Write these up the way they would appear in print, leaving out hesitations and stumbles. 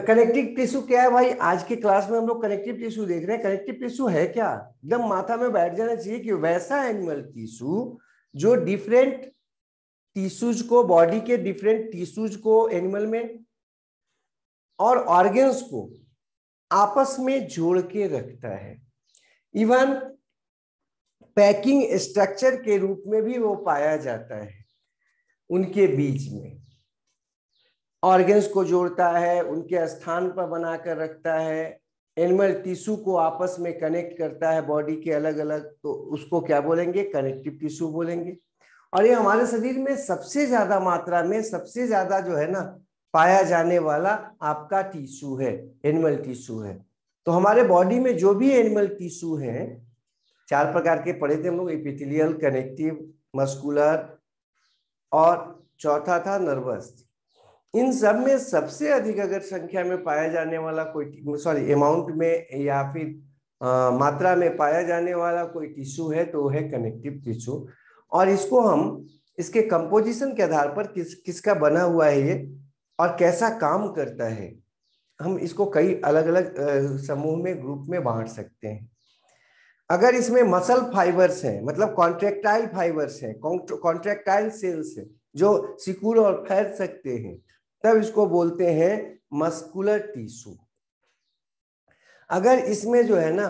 Connective tissue क्या है भाई? आज के क्लास में हम लोग कनेक्टिव टिश्यू देख रहे हैं। कनेक्टिव टिश्यू है क्या? एकदम माथा में बैठ जाना चाहिए कि वैसा एनिमल टिश्यू जो डिफरेंट टिश्यूज को, बॉडी के डिफरेंट टिश्यूज को एनिमल में और ऑर्गन्स को आपस में जोड़ के रखता है। इवन पैकिंग स्ट्रक्चर के रूप में भी वो पाया जाता है। उनके बीच में ऑर्गन्स को जोड़ता है, उनके स्थान पर बनाकर रखता है, एनिमल टिश्यू को आपस में कनेक्ट करता है बॉडी के अलग अलग, तो उसको क्या बोलेंगे? कनेक्टिव टिश्यू बोलेंगे। और ये हमारे शरीर में सबसे ज्यादा मात्रा में, सबसे ज्यादा जो है ना पाया जाने वाला आपका टिश्यू है, एनिमल टिश्यू है। तो हमारे बॉडी में जो भी एनिमल टिश्यू है, 4 प्रकार के पढ़े थे हम लोग, एपिथेलियल, कनेक्टिव, मस्कुलर और चौथा था नर्वस। इन सब में सबसे अधिक अगर संख्या में पाया जाने वाला कोई, सॉरी अमाउंट में या फिर मात्रा में पाया जाने वाला कोई टिश्यू है तो वो है कनेक्टिव टिश्यू। और इसको हम इसके कंपोजिशन के आधार पर किसका बना हुआ है ये और कैसा काम करता है, हम इसको कई अलग अलग समूह में, ग्रुप में बांट सकते हैं। अगर इसमें मसल फाइबर्स हैं, मतलब कॉन्ट्रेक्टाइल फाइबर्स हैं, कॉन्ट्रेक्टाइल सेल्स हैं जो सिकुड़ और फैल सकते हैं, तब इसको बोलते हैं मस्कुलर टिश्यू। अगर इसमें जो है ना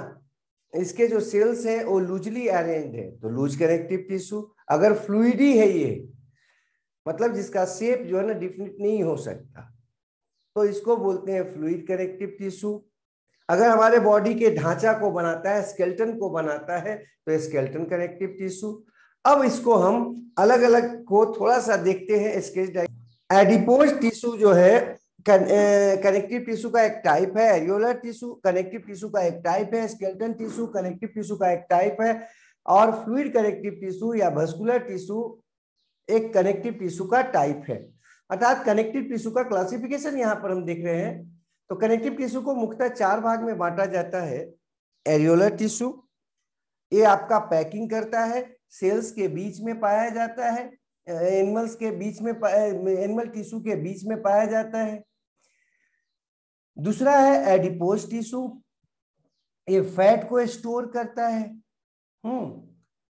इसके जो सेल्स हैं वो लूजली अरेंज्ड है तो लूज कनेक्टिव टिश्यू। अगर फ्लूइडी है ये, मतलब जिसका शेप जो है ना डिफिनिट नहीं हो सकता, तो इसको बोलते हैं फ्लूइड कनेक्टिव टिश्यू। अगर हमारे बॉडी के ढांचा को बनाता है, स्केलेटन को बनाता है, तो स्केलेटन कनेक्टिव टिश्यू। अब इसको हम अलग अलग को थोड़ा सा देखते हैं स्केच। एडिपोज टिश्यू जो है कनेक्टिव टिश्यू का एक टाइप है, एरियोलर टिश्यू कनेक्टिव टिश्यू का एक टाइप है, स्केलेटन टिश्यू कनेक्टिव टिश्यू का एक टाइप है, और फ्लूइड कनेक्टिव टिश्यू या वस्कुलर टिश्यू एक कनेक्टिव टिश्यू का टाइप है। अर्थात कनेक्टिव टिश्यू का क्लासिफिकेशन यहाँ पर हम देख रहे हैं। तो कनेक्टिव टिश्यू को मुख्यतः 4 भाग में बांटा जाता है। एरियोलर टिश्यू, ये आपका पैकिंग करता है, सेल्स के बीच में पाया जाता है, एनिमल्स के बीच में, एनिमल टिश्यू के बीच में पाया जाता है। दूसरा है एडिपोज टिश्यू, ये फैट को स्टोर करता है,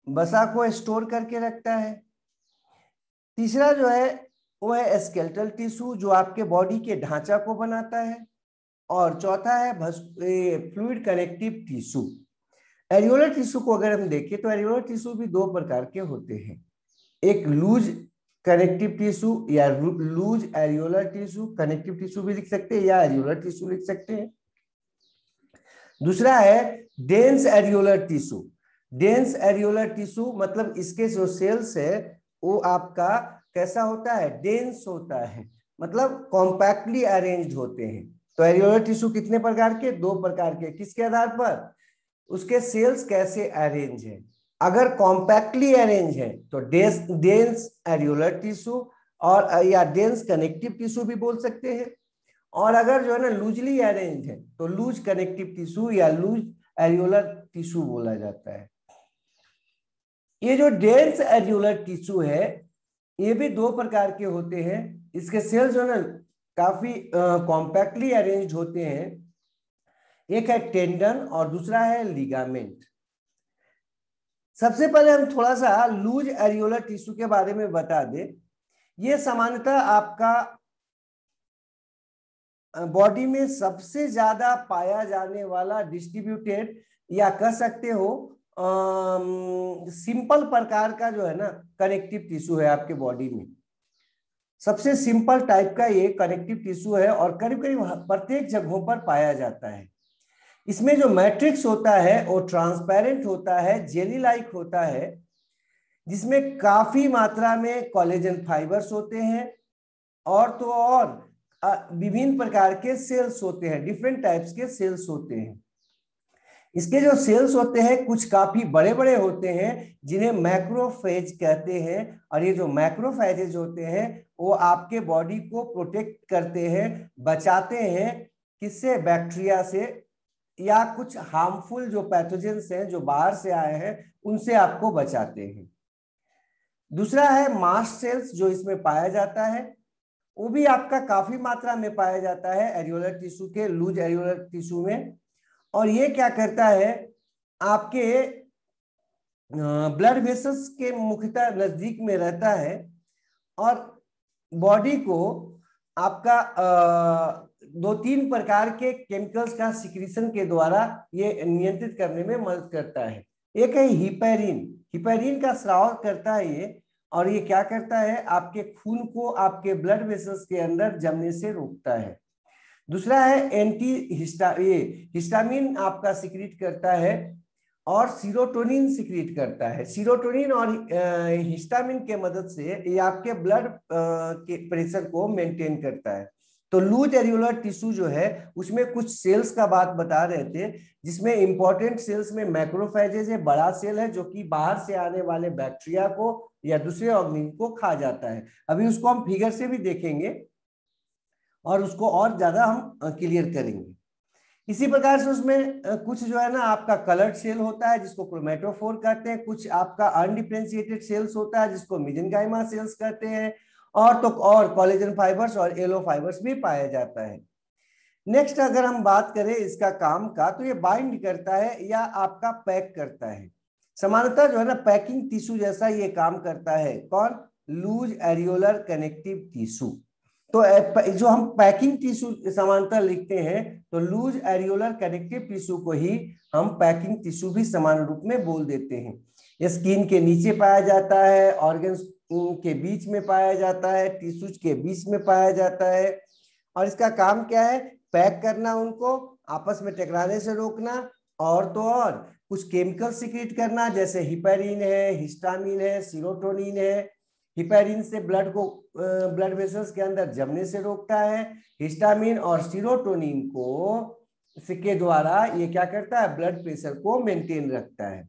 वसा को स्टोर करके रखता है। तीसरा जो है वो है स्केलेटल टिश्यू, जो आपके बॉडी के ढांचा को बनाता है। और चौथा है fluid connective tissue. Areolar tissue को अगर हम देखें तो एरियोलर टिश्यू भी 2 प्रकार के होते हैं, एक लूज कनेक्टिव टिश्यू या loose areolar tissue, connective tissue भी लिख सकते हैं या एरियोलर टिश्यू लिख सकते हैं। दूसरा है dense areolar tissue. Dense areolar tissue मतलब इसके जो सेल्स है वो आपका कैसा होता है? डेंस होता है, मतलब कॉम्पैक्टली अरेंज्ड होते हैं। तो एरियोलर टिश्यू कितने प्रकार के? 2 प्रकार के। किसके आधार पर? उसके सेल्स कैसे अरेंज है। अगर कॉम्पैक्टली अरेंज है तो डेंस एरियोलर टिश्यू और या डेंस कनेक्टिव टिश्यू भी बोल सकते हैं। और अगर जो है ना लूजली अरेंज है तो लूज कनेक्टिव टिश्यू या लूज एरियोलर टिश्यू बोला जाता है। ये जो डेंस एरियोलर टिश्यू है ये भी 2 प्रकार के होते हैं। इसके सेल्स जो है ना काफी कॉम्पैक्टली अरेंज्ड होते हैं। एक है टेंडन और दूसरा है लिगामेंट। सबसे पहले हम थोड़ा सा लूज एरियोलर टिश्यू के बारे में बता दें। ये सामान्यतः आपका बॉडी में सबसे ज्यादा पाया जाने वाला डिस्ट्रीब्यूटेड या कह सकते हो सिंपल प्रकार का जो है ना कनेक्टिव टिश्यू है आपके बॉडी में। सबसे सिंपल टाइप का ये कनेक्टिव टिश्यू है और करीब करीब प्रत्येक जगहों पर पाया जाता है। इसमें जो मैट्रिक्स होता है वो ट्रांसपेरेंट होता है, जेली लाइक होता है, जिसमें काफी मात्रा में कोलेजन फाइबर्स होते हैं और तो और विभिन्न प्रकार के सेल्स होते हैं, डिफरेंट टाइप्स के सेल्स होते हैं। इसके जो सेल्स होते हैं कुछ काफी बड़े बड़े होते हैं जिन्हें मैक्रोफेज कहते हैं। और ये जो मैक्रोफेजेज होते हैं वो आपके बॉडी को प्रोटेक्ट करते हैं, बचाते हैं किससे? बैक्टीरिया से या कुछ हार्मफुल जो पैथोजेंस हैं जो बाहर से आए हैं उनसे आपको बचाते हैं। दूसरा है मास्ट सेल्स जो इसमें पाया जाता है। वो भी आपका काफी मात्रा में पाया जाता है एरियोलर टिश्यू के, लूज एरियोलर टिश्यू में। और ये क्या करता है, आपके ब्लड वेसल्स के मुख्यतः नजदीक में रहता है और बॉडी को आपका 2-3 प्रकार के केमिकल्स का सिक्रीशन के द्वारा ये नियंत्रित करने में मदद करता है। एक है हिपैरिन, हिपैरिन का स्राव करता है ये, और ये क्या करता है, आपके खून को आपके ब्लड वेसल्स के अंदर जमने से रोकता है। दूसरा है हिस्टामिन आपका सिक्रीट करता है और सीरोटोनिन सिक्रीट करता है। सीरोटोनिन और हिस्टामिन के मदद से ये आपके ब्लड के प्रेशर को मेंटेन करता है। तो लूज एरियोलर टिश्यू जो है उसमें कुछ सेल्स का बात बता रहे थे, जिसमें इंपॉर्टेंट सेल्स में मैक्रोफेजेज है, बड़ा सेल है जो कि बाहर से आने वाले बैक्टीरिया को या दूसरे ऑर्गेनिज्म को खा जाता है। अभी उसको हम फिगर से भी देखेंगे और उसको और ज्यादा हम क्लियर करेंगे। इसी प्रकार से उसमें कुछ जो है ना आपका कलर्ड सेल होता है जिसको क्रोमेटोफोर कहते हैं, कुछ आपका अनडिफरेंशिएटेड सेल्स होता है जिसको मेसेंकाइमा सेल्स कहते हैं, और कोलेजन फाइबर्स और येलो फाइबर्स भी पाया जाता है। नेक्स्ट अगर हम बात करें इसका काम का, तो ये बाइंड करता है या आपका पैक करता है। सामान्यतः जो है ना पैकिंग टिश्यू जैसा ये काम करता है। कौन? Loose areolar connective tissue. तो जो हम पैकिंग टिश्यू समानता लिखते हैं, तो लूज एरियोलर कनेक्टिव टिश्यू को ही हम पैकिंग टिश्यू भी समान रूप में बोल देते हैं। ये स्किन के नीचे पाया जाता है, ऑर्गन्स के बीच में पाया जाता है, टिश्यूज के बीच में पाया जाता है, और इसका काम क्या है? पैक करना, उनको आपस में टकराने से रोकना, और तो और कुछ केमिकल सिक्रीट करना, जैसे हिपैरिन है, हिस्टामिन है, सीरोटोनिन है। हिपैरिन से ब्लड वेसल्स के अंदर जमने से रोकता है। हिस्टामिन और सीरोटोनिन को के द्वारा ये क्या करता है? ब्लड प्रेशर को मेंटेन रखता है।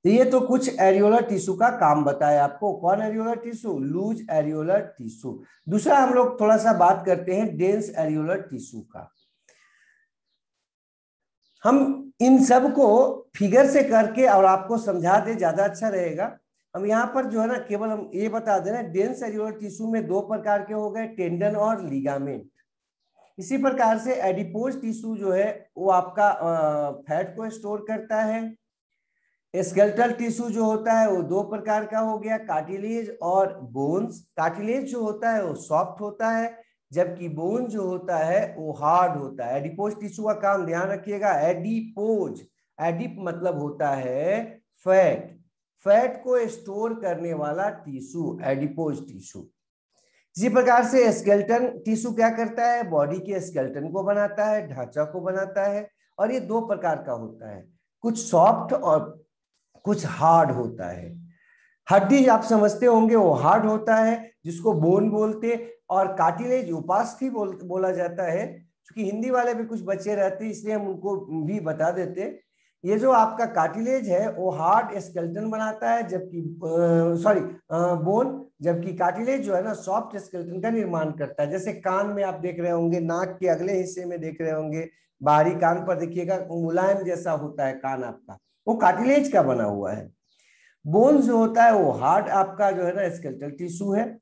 तो ये तो कुछ एरियोलर टिश्यू का काम बताया आपको। कौन areolar tissue? Loose areolar tissue. दूसरा हम लोग थोड़ा सा बात करते हैं डेंस एरियोलर टिश्यू का। हम इन सब को फिगर से करके और आपको समझा दे, ज्यादा अच्छा रहेगा। हम यहाँ पर जो है ना केवल हम ये बता देना, डेंस एरियोलर टिश्यू में 2 प्रकार के हो गए, टेंडन और लिगामेंट। इसी प्रकार से एडिपोज टिश्यू जो है वो आपका फैट को स्टोर करता है। स्केलेटल टिश्यू जो होता है वो 2 प्रकार का हो गया, कार्टिलेज और बोन्स। कार्टिलेज जो होता है वो सॉफ्ट होता है, जबकि बोन जो होता है वो हार्ड होता है। एडिपोज टिश्यू का काम ध्यान रखिएगा, एडिपोज, एडिप मतलब होता है फैट, फैट को स्टोर करने वाला टिश्यू एडिपोज टिश्यू। इसी प्रकार से स्केलेटन टिश्यू क्या करता है? बॉडी के स्केलेटन को बनाता है, ढांचा को बनाता है, और ये 2 प्रकार का होता है, कुछ सॉफ्ट और कुछ हार्ड होता है। हड्डी आप समझते होंगे वो हार्ड होता है जिसको बोन बोलते, और कार्टिलेज उपास्थि बोला जाता है। क्योंकि हिंदी वाले भी कुछ बच्चे रहते हैं इसलिए हम उनको भी बता देते। ये जो आपका कार्टिलेज है वो हार्ड स्केलेटन बनाता है, जबकि बोन, जबकि कार्टिलेज जो है ना सॉफ्ट स्केलेटन का निर्माण करता है। जैसे कान में आप देख रहे होंगे, नाक के अगले हिस्से में देख रहे होंगे, बाहरी कान पर देखिएगा मुलायम जैसा होता है कान आपका, वो कार्टिलेज का बना हुआ है। बोन जो होता है वो हार्ड आपका जो है ना स्केलेटल टिश्यू है,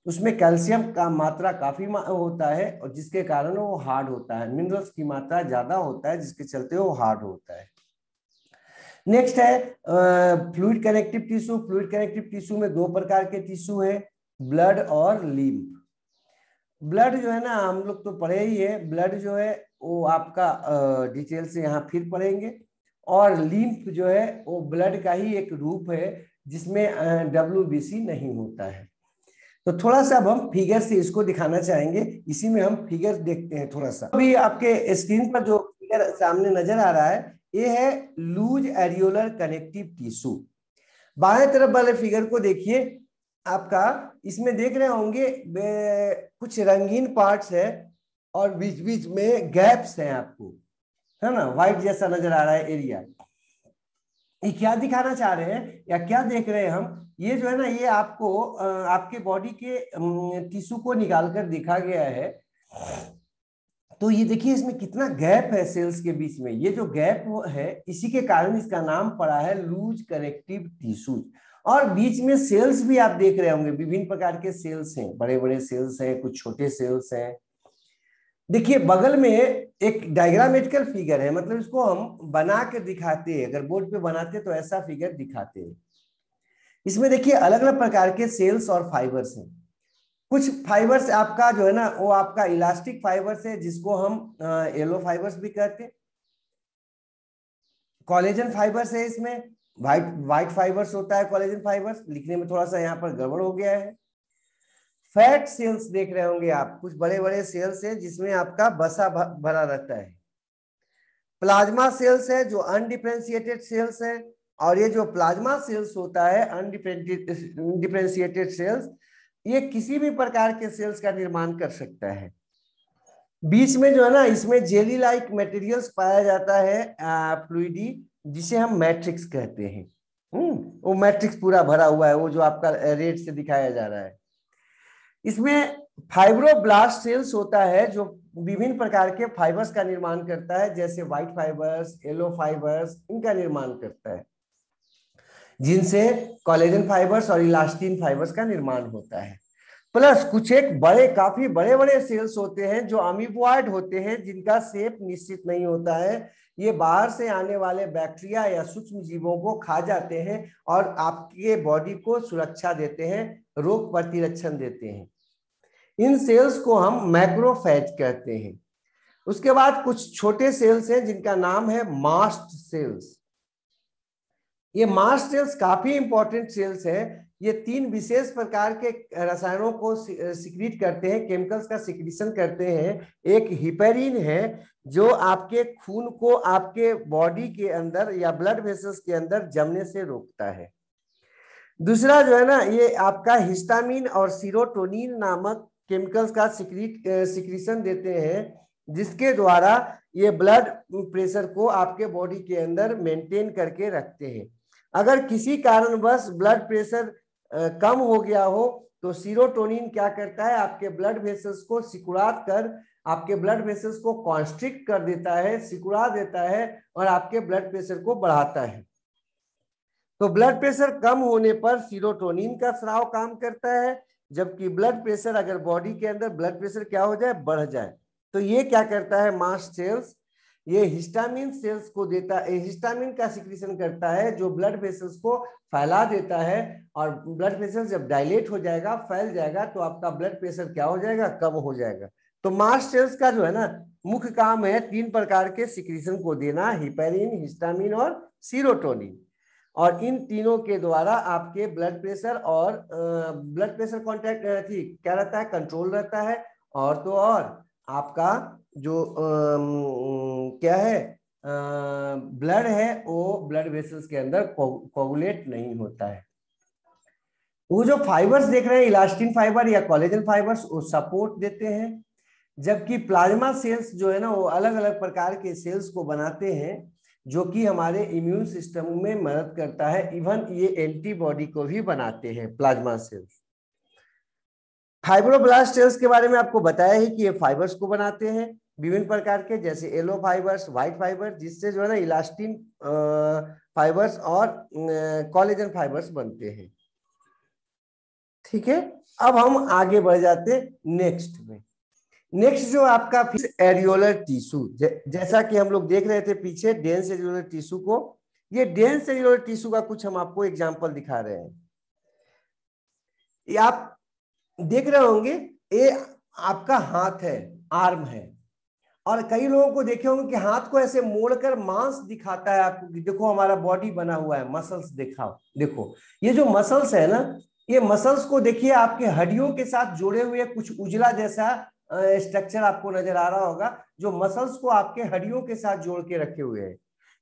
उसमें कैल्शियम का मात्रा काफी होता है और जिसके कारण वो हार्ड होता है, मिनरल्स की मात्रा ज्यादा होता है जिसके चलते वो हार्ड होता है। नेक्स्ट है fluid connective tissue. Fluid connective tissue में 2 प्रकार के टिश्यू है, ब्लड और लिम्फ। ब्लड जो है ना हम लोग तो पढ़े ही है, ब्लड जो है वो आपका डिटेल से यहाँ फिर पढ़ेंगे, और लिम्फ जो है वो ब्लड का ही एक रूप है जिसमें WBC नहीं होता है। तो थोड़ा सा अब हम फिगर से इसको दिखाना चाहेंगे, इसी में हम फिगर देखते हैं थोड़ा सा। अभी आपके स्क्रीन पर जो फिगर सामने नजर आ रहा है ये है लूज एरियोलर कनेक्टिव टिश्यू। बाएं तरफ वाले फिगर को देखिए, आपका इसमें देख रहे होंगे कुछ रंगीन पार्ट्स है और बीच बीच में गैप्स हैं, आपको है ना व्हाइट जैसा नजर आ रहा है एरिया। ये क्या दिखाना चाह रहे हैं या क्या देख रहे हैं हम? ये जो है ना ये आपको आपके बॉडी के टिश्यू को निकाल कर दिखा गया है। तो ये देखिए इसमें कितना गैप है सेल्स के बीच में, ये जो गैप है इसी के कारण इसका नाम पड़ा है लूज कनेक्टिव टिश्यूज। और बीच में सेल्स भी आप देख रहे होंगे, विभिन्न प्रकार के सेल्स हैं, बड़े बड़े सेल्स हैं, कुछ छोटे सेल्स हैं। देखिए बगल में एक डायग्रामेटिकल फिगर है, मतलब इसको हम बना के दिखाते हैं, अगर बोर्ड पे बनाते तो ऐसा फिगर दिखाते हैं। इसमें देखिए अलग अलग प्रकार के सेल्स और फाइबर्स हैं। कुछ फाइबर्स आपका जो है ना वो आपका इलास्टिक फाइबर्स है, जिसको हम येलो फाइबर्स भी कहते हैं। कोलेजन फाइबर्स है, इसमें व्हाइट फाइबर्स होता है। कोलेजन फाइबर्स लिखने में थोड़ा सा यहाँ पर गड़बड़ हो गया है। फैट सेल्स देख रहे होंगे आप, कुछ बड़े बड़े सेल्स हैं जिसमें आपका वसा भरा रहता है। प्लाज्मा सेल्स है जो अनडिफरेंशिएटेड सेल्स है, और ये जो प्लाज्मा सेल्स होता है अनडिफरेंशिएटेड सेल्स, ये किसी भी प्रकार के सेल्स का निर्माण कर सकता है। बीच में जो है ना इसमें जेली लाइक मटेरियल्स पाया जाता है, फ्लूइडी, जिसे हम मैट्रिक्स कहते हैं। वो मैट्रिक्स पूरा भरा हुआ है, वो जो आपका रेड से दिखाया जा रहा है। इसमें फाइब्रोब्लास्ट सेल्स होता है जो विभिन्न प्रकार के फाइबर्स का निर्माण करता है, जैसे व्हाइट फाइबर्स, येलो फाइबर्स, इनका निर्माण करता है, जिनसे कोलेजन फाइबर्स और इलास्टिन फाइबर्स का निर्माण होता है। प्लस कुछ एक काफी बड़े बड़े सेल्स होते हैं जो अमीबॉइड होते हैं, जिनका शेप निश्चित नहीं होता है। ये बाहर से आने वाले बैक्टीरिया या सूक्ष्म जीवों को खा जाते हैं और आपके बॉडी को सुरक्षा देते हैं, रोग प्रतिरक्षण देते हैं। इन सेल्स को हम मैक्रोफेज कहते हैं। उसके बाद कुछ छोटे सेल्स हैं जिनका नाम है मास्ट सेल्स। ये मास्ट सेल्स काफी इंपॉर्टेंट सेल्स हैं। ये 3 विशेष प्रकार के रसायनों को सिक्रीट करते हैं, केमिकल्स का सिक्रीशन करते हैं। एक हिपेरिन है जो आपके खून को आपके बॉडी के अंदर या ब्लड वेसल्स के अंदर जमने से रोकता है। दूसरा जो है ना ये आपका हिस्टामिन और सीरोटोनिन नामक केमिकल्स का सिक्रीशन देते हैं, जिसके द्वारा ये ब्लड प्रेशर को आपके बॉडी के अंदर मेंटेन करके रखते हैं। अगर किसी कारणवश ब्लड प्रेशर कम हो गया हो तो सीरोटोनिन क्या करता है, आपके ब्लड वेसल्स को सिकुड़ा कर आपके ब्लड वेसल्स को कॉन्स्ट्रिक्ट कर देता है, सिकुड़ा देता है और आपके ब्लड प्रेशर को बढ़ाता है। तो ब्लड प्रेशर कम होने पर सीरोटोनिन का स्राव काम करता है, जबकि ब्लड प्रेशर अगर बॉडी के अंदर ब्लड प्रेशर क्या हो जाए, बढ़ जाए, तो ये क्या करता है मास्ट सेल्स, ये हिस्टामिन सेल्स को देता है, हिस्टामिन का सिक्रीशन करता है जो ब्लड वेसल्स को फैला देता है, और ब्लड प्रेशर जब डायलेट हो जाएगा, फैल जाएगा, तो आपका ब्लड प्रेशर क्या हो जाएगा, कम हो जाएगा। तो मास्ट सेल्स का जो है ना मुख्य काम है 3 प्रकार के सिक्रीशन को देना, हिपेरिन, हिस्टामिन और सीरोटोनिन, और इन तीनों के द्वारा आपके ब्लड प्रेशर और ब्लड प्रेशर कॉन्टैक्ट क्या रहता है, कंट्रोल रहता है, और तो और आपका जो क्या है ब्लड है वो ब्लड वेसल्स के अंदर कोगुलेट नहीं होता है। वो जो फाइबर्स देख रहे हैं इलास्टिन फाइबर या कोलेजन फाइबर्स, वो सपोर्ट देते हैं, जबकि प्लाज्मा सेल्स जो है ना वो अलग अलग प्रकार के सेल्स को बनाते हैं जो कि हमारे इम्यून सिस्टम में मदद करता है। इवन ये एंटीबॉडी को भी बनाते हैं प्लाज्मा सेल्स। फाइब्रोब्लास्ट सेल्स के बारे में आपको बताया है कि ये फाइबर्स को बनाते हैं विभिन्न प्रकार के, जैसे येलो फाइबर्स, व्हाइट फाइबर, जिससे जो है ना इलास्टिन फाइबर्स और कोलेजन फाइबर्स बनते हैं। ठीक है, अब हम आगे बढ़ जाते नेक्स्ट में। नेक्स्ट जो आपका एरियोलर टिश्यू, जैसा कि हम लोग देख रहे थे पीछे डेंस एरियोलर टिश्यू को, ये डेंस एरियोलर टिश्यू का कुछ हम आपको एग्जांपल दिखा रहे हैं। ये आप देख रहे होंगे, ये आपका हाथ है, आर्म है, और कई लोगों को देखे होंगे कि हाथ को ऐसे मोड़कर मांस दिखाता है आपको, देखो हमारा बॉडी बना हुआ है, मसल्स देखो ये जो मसल्स है ना, ये मसल्स को देखिए आपके हड्डियों के साथ जोड़े हुए कुछ उजला जैसा स्ट्रक्चर आपको नजर आ रहा होगा, जो मसल्स को आपके हड्डियों के साथ जोड़ के रखे हुए हैं,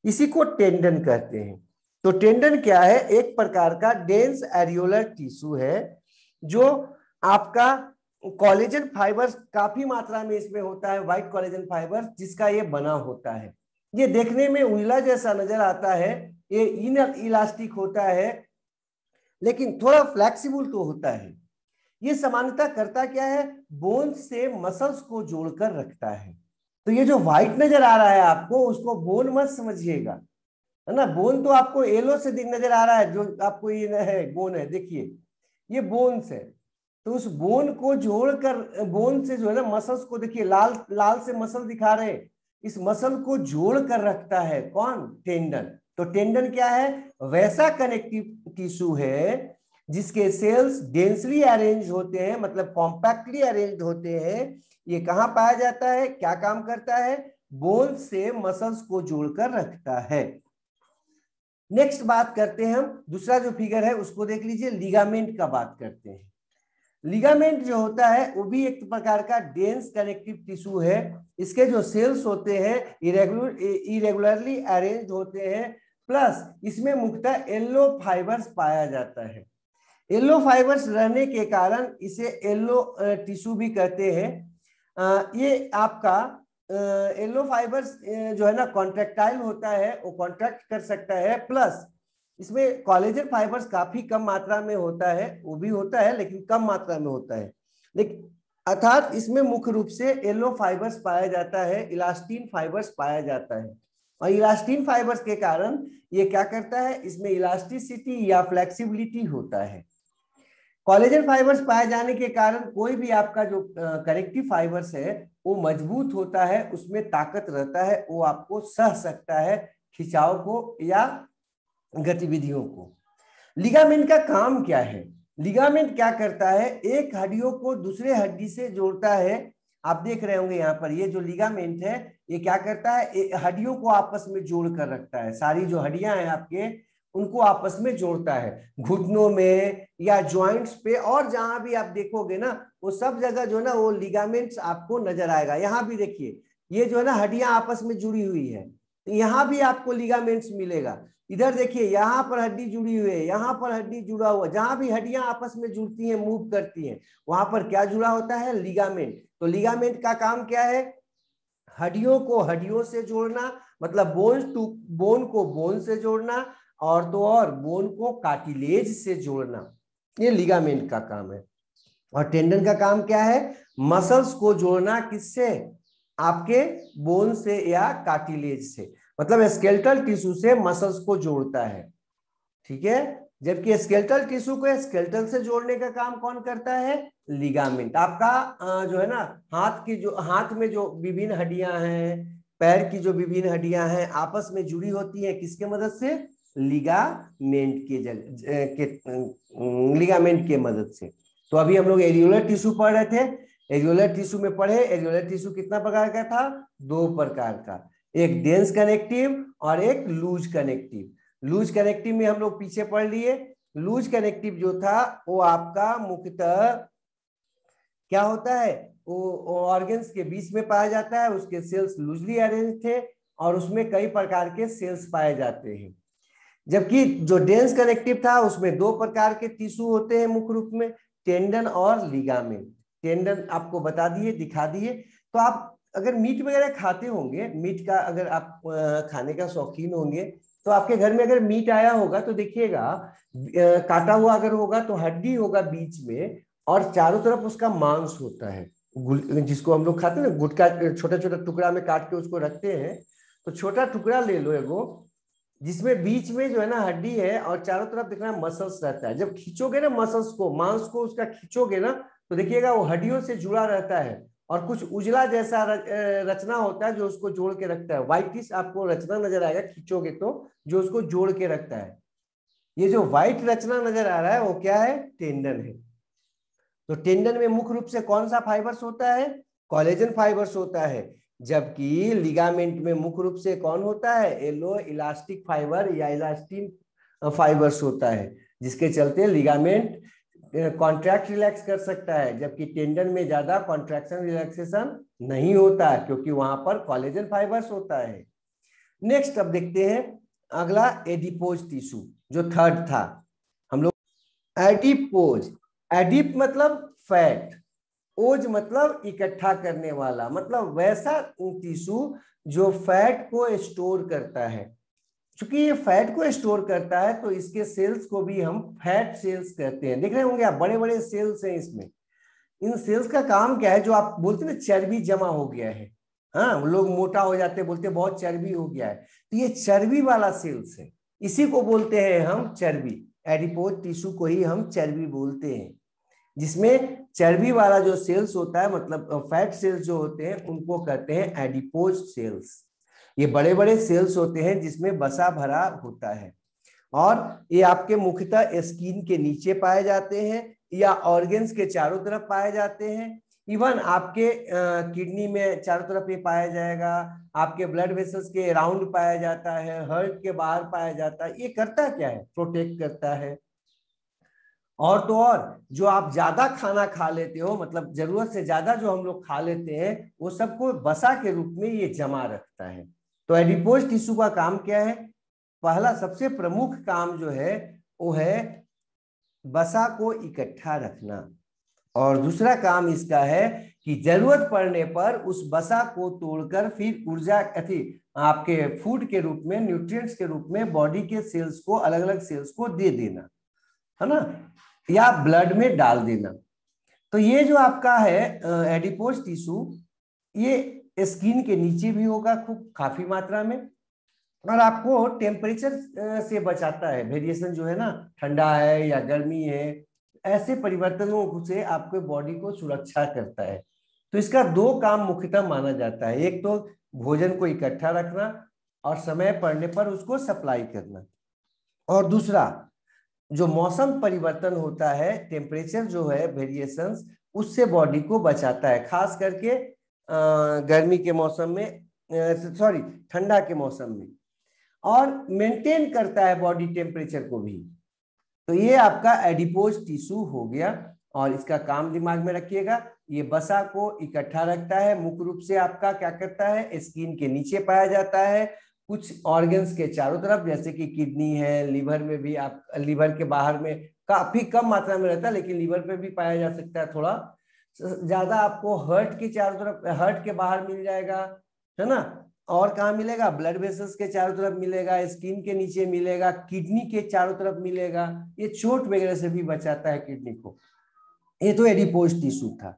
इसी को टेंडन कहते हैं। तो टेंडन क्या है, एक प्रकार का डेंस एरियोलर टिश्यू है जो आपका कोलेजन फाइबर्स काफी मात्रा में इसमें होता है, व्हाइट कोलेजन फाइबर जिसका ये बना होता है। ये देखने में उजला जैसा नजर आता है, ये इलास्टिक होता है लेकिन थोड़ा फ्लेक्सिबल तो होता है। ये सामान्यतः करता क्या है, बोन से मसल्स को जोड़कर रखता है। तो ये जो व्हाइट नजर आ रहा है आपको, उसको बोन मत समझिएगा, है ना। बोन तो आपको येलो से नजर आ रहा है, जो आपको ये है बोन है, देखिए ये बोन्स है। तो उस बोन को जोड़कर, बोन से जो है ना मसल्स को, देखिए लाल लाल से मसल दिखा रहे हैं, इस मसल को जोड़ कर रखता है कौन, टेंडन। तो टेंडन क्या है, वैसा कनेक्टिव टिश्यू है जिसके सेल्स डेंसली अरेंज होते हैं, मतलब कॉम्पैक्टली अरेंज होते हैं। ये कहां पाया जाता है, क्या काम करता है, बोन से मसल्स को जोड़कर रखता है। नेक्स्ट बात करते हैं हम, दूसरा जो फिगर है उसको देख लीजिए, लिगामेंट का बात करते हैं। लिगामेंट जो होता है वो भी एक प्रकार का डेंस कनेक्टिव टिश्यू है। इसके जो सेल्स होते हैं इरेगुलरली अरेंज होते हैं, प्लस इसमें मुख्यतः येलो फाइबर्स पाया जाता है। येलो फाइबर्स रहने के कारण इसे येलो टिश्यू भी कहते हैं। ये आपका येलो फाइबर्स जो है ना कॉन्ट्रेक्टाइल होता है, वो कॉन्ट्रैक्ट कर सकता है, प्लस इसमें कोलेजन फाइबर्स काफी कम मात्रा में होता है, वो भी होता है लेकिन कम मात्रा में होता है। लेकिन अर्थात इसमें मुख्य रूप से येलो फाइबर्स पाया जाता है, इलास्टिन फाइबर्स पाया जाता है। और इलास्टिन फाइबर्स के कारण ये क्या करता है, इसमें इलास्टिसिटी या फ्लेक्सिबिलिटी होता है। कोलेजन फाइबर्स पाए जाने के कारण कोई भी आपका जो कनेक्टिव फाइबर्स है वो मजबूत होता है, उसमें ताकत रहता है, वो आपको सह सकता है खिंचाव को या गतिविधियों को। लिगामेंट का काम क्या है, लिगामेंट क्या करता है, एक हड्डियों को दूसरे हड्डी से जोड़ता है। आप देख रहे होंगे यहाँ पर ये जो लिगामेंट है ये क्या करता है, हड्डियों को आपस में जोड़ कर रखता है, सारी जो हड्डियां हैं आपके उनको आपस में जोड़ता है, घुटनों में या ज्वाइंट्स पे, और जहां भी आप देखोगे ना वो सब जगह जो ना वो लिगामेंट्स आपको नजर आएगा। यहाँ भी देखिए ये जो है ना हड्डियां आपस में जुड़ी हुई है, तो यहाँ भी आपको लिगामेंट्स मिलेगा। इधर देखिए यहाँ पर हड्डी जुड़ी हुई है, यहाँ पर हड्डी जुड़ा हुआ, जहां भी हड्डियां आपस में जुड़ती हैं, मूव करती हैं, वहां पर क्या जुड़ा होता है, लिगामेंट। तो लिगामेंट का काम क्या है, हड्डियों को हड्डियों से जोड़ना, मतलब बोन टू बोन को बोन से जोड़ना, और तो और बोन को कार्टिलेज से जोड़ना, ये लिगामेंट का काम है। और टेंडन का काम क्या है, मसल्स को जोड़ना, किससे, आपके बोन से या कार्टिलेज से, मतलब स्केलेटल टिश्यू से मसल्स को जोड़ता है, ठीक है। जबकि स्केलेटल टिश्यू को स्केलेटल से जोड़ने का काम कौन करता है, लिगामेंट। आपका जो है ना हाथ में जो विभिन्न हड्डियां हैं, पैर की जो विभिन्न हड्डियां हैं आपस में जुड़ी होती हैं, किसके मदद से, लिगामेंट लिगामेंट के मदद से। तो अभी हम लोग एरियोलर टिश्यू पढ़ रहे थे, एरियोलर टिश्यू में पढ़े, एरियोलर टिश्यू कितना प्रकार का था, 2 प्रकार का, एक डेंस कनेक्टिव और एक लूज कनेक्टिव। लूज कनेक्टिव में हम लोग पीछे पढ़ लिए, लूज कनेक्टिव जो था वो आपका मुख्यतः क्या होता है, वो ऑर्गन्स के बीच में पाया जाता है, उसके सेल्स लूजली अरेंज थे और उसमें कई प्रकार के सेल्स पाए जाते हैं। जबकि जो डेंस कनेक्टिव था उसमें 2 प्रकार के टिश्यू होते हैं मुख्य रूप में, टेंडन और लिगामेंट। टेंडन आपको बता दिए, दिखा दिए। तो आप अगर मीट वगैरह खाते होंगे, मीट का अगर आप खाने का शौकीन होंगे, तो आपके घर में अगर मीट आया होगा तो देखिएगा काटा हुआ अगर होगा तो हड्डी होगा बीच में, और चारों तरफ उसका मांस होता है, जिसको हम लोग खाते हैं ना, गुटका छोटा छोटा टुकड़ा में काट के उसको रखते हैं। तो छोटा टुकड़ा ले लो एगो, जिसमें बीच में जो है ना हड्डी है और चारों तरफ देखना मसल्स रहता है। जब खींचोगे ना मसल्स को, मांस को उसका खींचोगे ना, तो देखिएगा वो हड्डियों से जुड़ा रहता है और कुछ उजला जैसा रचना होता है जो उसको जोड़ के रखता है। व्हाइटिश आपको रचना नजर आएगा खींचोगे तो, जो उसको जोड़ के रखता है। ये जो व्हाइट रचना नजर आ रहा है वो क्या है, टेंडन है। तो टेंडन में मुख्य रूप से कौन सा फाइबर्स होता है, कोलेजन फाइबर्स होता है। जबकि लिगामेंट में मुख्य रूप से कौन होता है, येलो इलास्टिक फाइबर या इलास्टिन फाइबर्स होता है, जिसके चलते लिगामेंट कॉन्ट्रैक्ट रिलैक्स कर सकता है। जबकि टेंडन में ज्यादा कॉन्ट्रैक्शन रिलैक्सेशन नहीं होता है, क्योंकि वहां पर कोलेजन फाइबर्स होता है। नेक्स्ट अब देखते हैं अगला, एडिपोज टिश्यू, जो थर्ड था हम लोग। एडिपोज, एडिप मतलब फैट, ओज मतलब इकट्ठा करने वाला, मतलब वैसा टिश्यू जो फैट को स्टोर करता है। चूंकि ये फैट को स्टोर करता है तो इसके सेल्स को भी हम फैट सेल्स कहते हैं। देख रहे होंगे आप, बड़े बड़े सेल्स हैं इसमें। इन सेल्स का काम क्या है, जो आप बोलते हैं ना चर्बी जमा हो गया है, हाँ, लोग मोटा हो जाते, बोलते बहुत चर्बी हो गया है, तो ये चर्बी वाला सेल्स है, इसी को बोलते हैं हम चर्बी। एडिपोज टिश्यू को ही हम चर्बी बोलते हैं, जिसमें चर्बी वाला जो सेल्स होता है, मतलब फैट सेल्स जो होते हैं, उनको कहते हैं एडिपोज सेल्स। ये बड़े बड़े सेल्स होते हैं जिसमें बसा भरा होता है, और ये आपके मुख्यतः स्किन के नीचे पाए जाते हैं या ऑर्गन्स के चारों तरफ पाए जाते हैं। इवन आपके किडनी में चारों तरफ ये पाया जाएगा, आपके ब्लड वेसल्स के अराउंड पाया जाता है, हार्ट के बाहर पाया जाता है। ये करता क्या है? प्रोटेक्ट करता है। और तो और जो आप ज्यादा खाना खा लेते हो, मतलब जरूरत से ज्यादा जो हम लोग खा लेते हैं, वो सबको वसा के रूप में ये जमा रखता है। तो एडिपोज टिश्यू का काम क्या है? पहला सबसे प्रमुख काम जो है वो है वसा को इकट्ठा रखना, और दूसरा काम इसका है कि जरूरत पड़ने पर उस वसा को तोड़कर फिर ऊर्जा आपके फूड के रूप में, न्यूट्रिएंट्स के रूप में बॉडी के सेल्स को, अलग अलग सेल्स को दे देना, है ना, या ब्लड में डाल देना। तो ये जो आपका है एडिपोज टिश्यू, ये स्किन के नीचे भी होगा खूब काफी मात्रा में, और आपको टेम्परेचर से बचाता है। वेरिएशन जो है ना, ठंडा है या गर्मी है, ऐसे परिवर्तनों से आपके बॉडी को सुरक्षा करता है। तो इसका दो काम मुख्यतः माना जाता है, एक तो भोजन को इकट्ठा रखना और समय पड़ने पर उसको सप्लाई करना, और दूसरा जो मौसम परिवर्तन होता है, टेम्परेचर जो है वेरिएशंस, उससे बॉडी को बचाता है, खास करके गर्मी के मौसम में, सॉरी ठंडा के मौसम में, और मेंटेन करता है बॉडी टेम्परेचर को भी। तो ये आपका एडिपोज टिश्यू हो गया, और इसका काम दिमाग में रखिएगा, ये वसा को इकट्ठा रखता है। मुख्य रूप से आपका क्या करता है? स्किन के नीचे पाया जाता है, कुछ ऑर्गन्स के चारों तरफ, जैसे कि किडनी है, लिवर में भी, आप लिवर के बाहर में काफी कम मात्रा में रहता है, लेकिन लिवर पे भी पाया जा सकता है। थोड़ा ज्यादा आपको हार्ट के चारों तरफ, हार्ट के बाहर मिल जाएगा, है ना। और कहाँ मिलेगा? ब्लड वेसल्स के चारों तरफ मिलेगा, स्किन के नीचे मिलेगा, किडनी के चारों तरफ मिलेगा। ये चोट वगैरह से भी बचाता है किडनी को। ये तो एडिपोज टिश्यू था।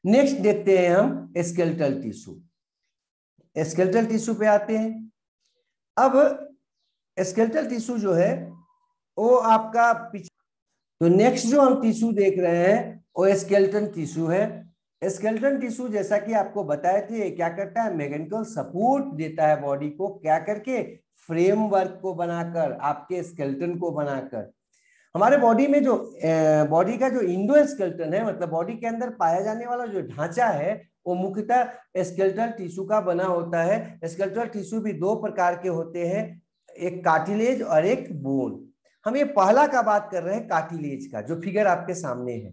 नेक्स्ट देखते हैं हम स्केलेटल टिश्यू। स्केलेटल टिश्यू पे आते हैं। अब स्केलेटल टिश्यू जो है वो आपका, तो नेक्स्ट जो हम टिश्यू देख रहे हैं वो स्केलेटन टिश्यू है। स्केलेटन टिश्यू जैसा कि आपको बताए थे, क्या करता है? मैकेनिकल सपोर्ट देता है बॉडी को, क्या करके? फ्रेमवर्क को बनाकर, आपके स्केलेटन को बनाकर। हमारे बॉडी में जो बॉडी का जो इंडोस्केलेटन है, मतलब बॉडी के अंदर पाया जाने वाला जो ढांचा है, वो मुख्यतः स्केलेटल टिश्यू का बना होता है। स्केलेटल टिश्यू भी दो प्रकार के होते हैं, एक कार्टिलेज और एक बोन। हम ये पहला का बात कर रहे हैं, कार्टिलेज का, जो फिगर आपके सामने है।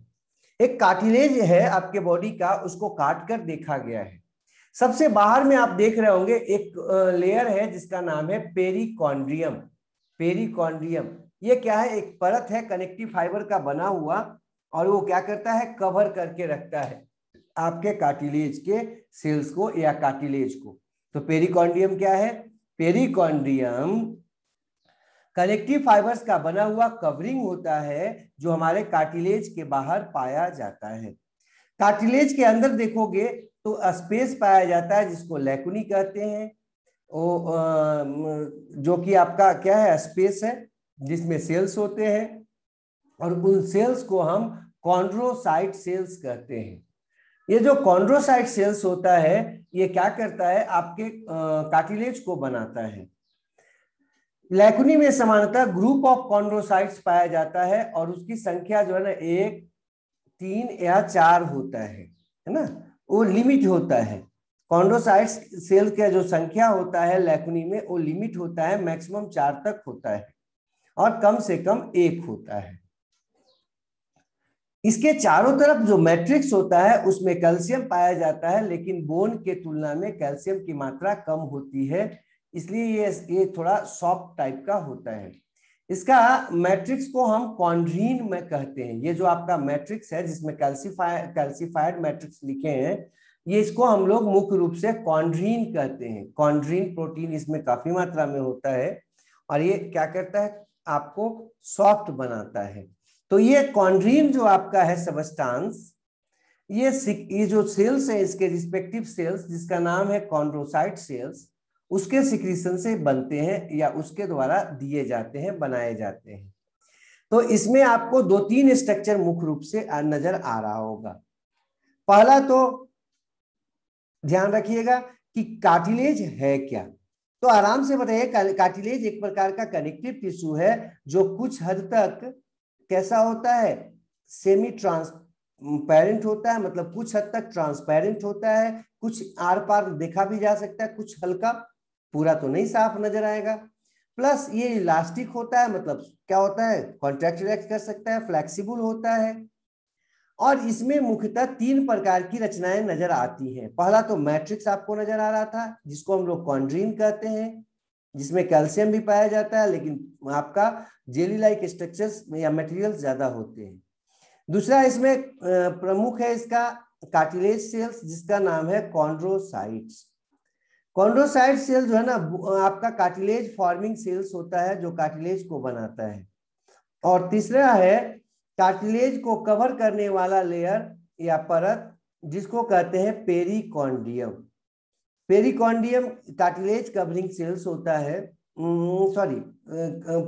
एक कार्टिलेज है आपके बॉडी का, उसको काट कर देखा गया है। सबसे बाहर में आप देख रहे होंगे एक लेयर है जिसका नाम है पेरिकॉन्ड्रियम। पेरिकॉन्ड्रियम ये क्या है? एक परत है कनेक्टिव फाइबर का बना हुआ, और वो क्या करता है? कवर करके रखता है आपके कार्टिलेज के सेल्स को या कार्टिलेज को। तो पेरिकॉन्ड्रियम क्या है? पेरिकॉन्ड्रियम कनेक्टिव फाइबर्स का बना हुआ कवरिंग होता है, जो हमारे कार्टिलेज के बाहर पाया जाता है। कार्टिलेज के अंदर देखोगे तो स्पेस पाया जाता है, जिसको लैकुनी कहते हैं। वो जो कि आपका क्या है? स्पेस है जिसमें सेल्स होते हैं, और उन सेल्स को हम कॉन्ड्रोसाइट सेल्स कहते हैं। ये जो कॉन्ड्रोसाइट सेल्स होता है, ये क्या करता है? आपके कार्टिलेज को बनाता है। लैकुनी में सामान्यतः ग्रुप ऑफ कॉन्ड्रोसाइट्स पाया जाता है, और उसकी संख्या जो है ना 1, 3 या 4 होता है ना, वो लिमिट होता है। कॉन्ड्रोसाइट्स सेल का जो संख्या होता है लैकुनी में, वो लिमिट होता है, मैक्सिमम 4 तक होता है, और कम से कम 1 होता है। इसके चारों तरफ जो मैट्रिक्स होता है उसमें कैल्शियम पाया जाता है, लेकिन बोन के तुलना में कैल्शियम की मात्रा कम होती है, इसलिए ये थोड़ा सॉफ्ट टाइप का होता है। इसका मैट्रिक्स को हम कॉन्ड्रीन में कहते हैं। ये जो आपका मैट्रिक्स है जिसमें कैल्सिफाइड मैट्रिक्स लिखे हैं, ये इसको हम लोग मुख्य रूप से कॉन्ड्रीन कहते हैं। कॉन्ड्रीन प्रोटीन इसमें काफी मात्रा में होता है, और ये क्या करता है? आपको सॉफ्ट बनाता है। तो ये कॉन्ड्रीन जो आपका है सबस्टांस, ये जो सेल्स है, इसके रिस्पेक्टिव सेल्स, जिसका नाम है कॉन्ड्रोसाइट सेल्स, उसके सिक्रीशन से बनते हैं या उसके द्वारा दिए जाते हैं, बनाए जाते हैं। तो इसमें आपको 2-3 स्ट्रक्चर मुख्य रूप से नजर आ रहा होगा। पहला तो ध्यान रखिएगा कि कार्टिलेज है क्या। तो आराम से बताइए, कार्टिलेज एक प्रकार का कनेक्टिव टिश्यू है जो कुछ हद तक कैसा होता है, सेमी ट्रांसपेरेंट होता है, मतलब कुछ हद तक ट्रांसपेरेंट होता है, कुछ आर पार देखा भी जा सकता है, कुछ हल्का, पूरा तो नहीं साफ नजर आएगा। प्लस ये इलास्टिक होता है, मतलब क्या होता है, कॉन्ट्रैक्ट रिलैक्स कर सकता है, फ्लेक्सिबल होता है। और इसमें मुख्यतः 3 प्रकार की रचनाएं नजर आती हैं। पहला तो मैट्रिक्स आपको नजर आ रहा था, जिसको हम लोग कॉन्ड्रीन कहते हैं, जिसमें कैल्शियम भी पाया जाता है, लेकिन आपका जेली लाइक स्ट्रक्चर्स या मटेरियल्स ज्यादा होते हैं। दूसरा इसमें प्रमुख है इसका कार्टिलेज सेल्स, जिसका नाम है कॉन्ड्रोसाइट्स। कॉन्ड्रोसाइट सेल जो है ना, आपका कार्टिलेज फॉर्मिंग सेल्स होता है जो कार्टिलेज को बनाता है। और तीसरा है कार्टिलेज को कवर करने वाला लेयर या परत, जिसको कहते हैं पेरिकॉन्डियम। पेरिकॉन्डियम कार्टिलेज कवरिंग सेल्स होता है, सॉरी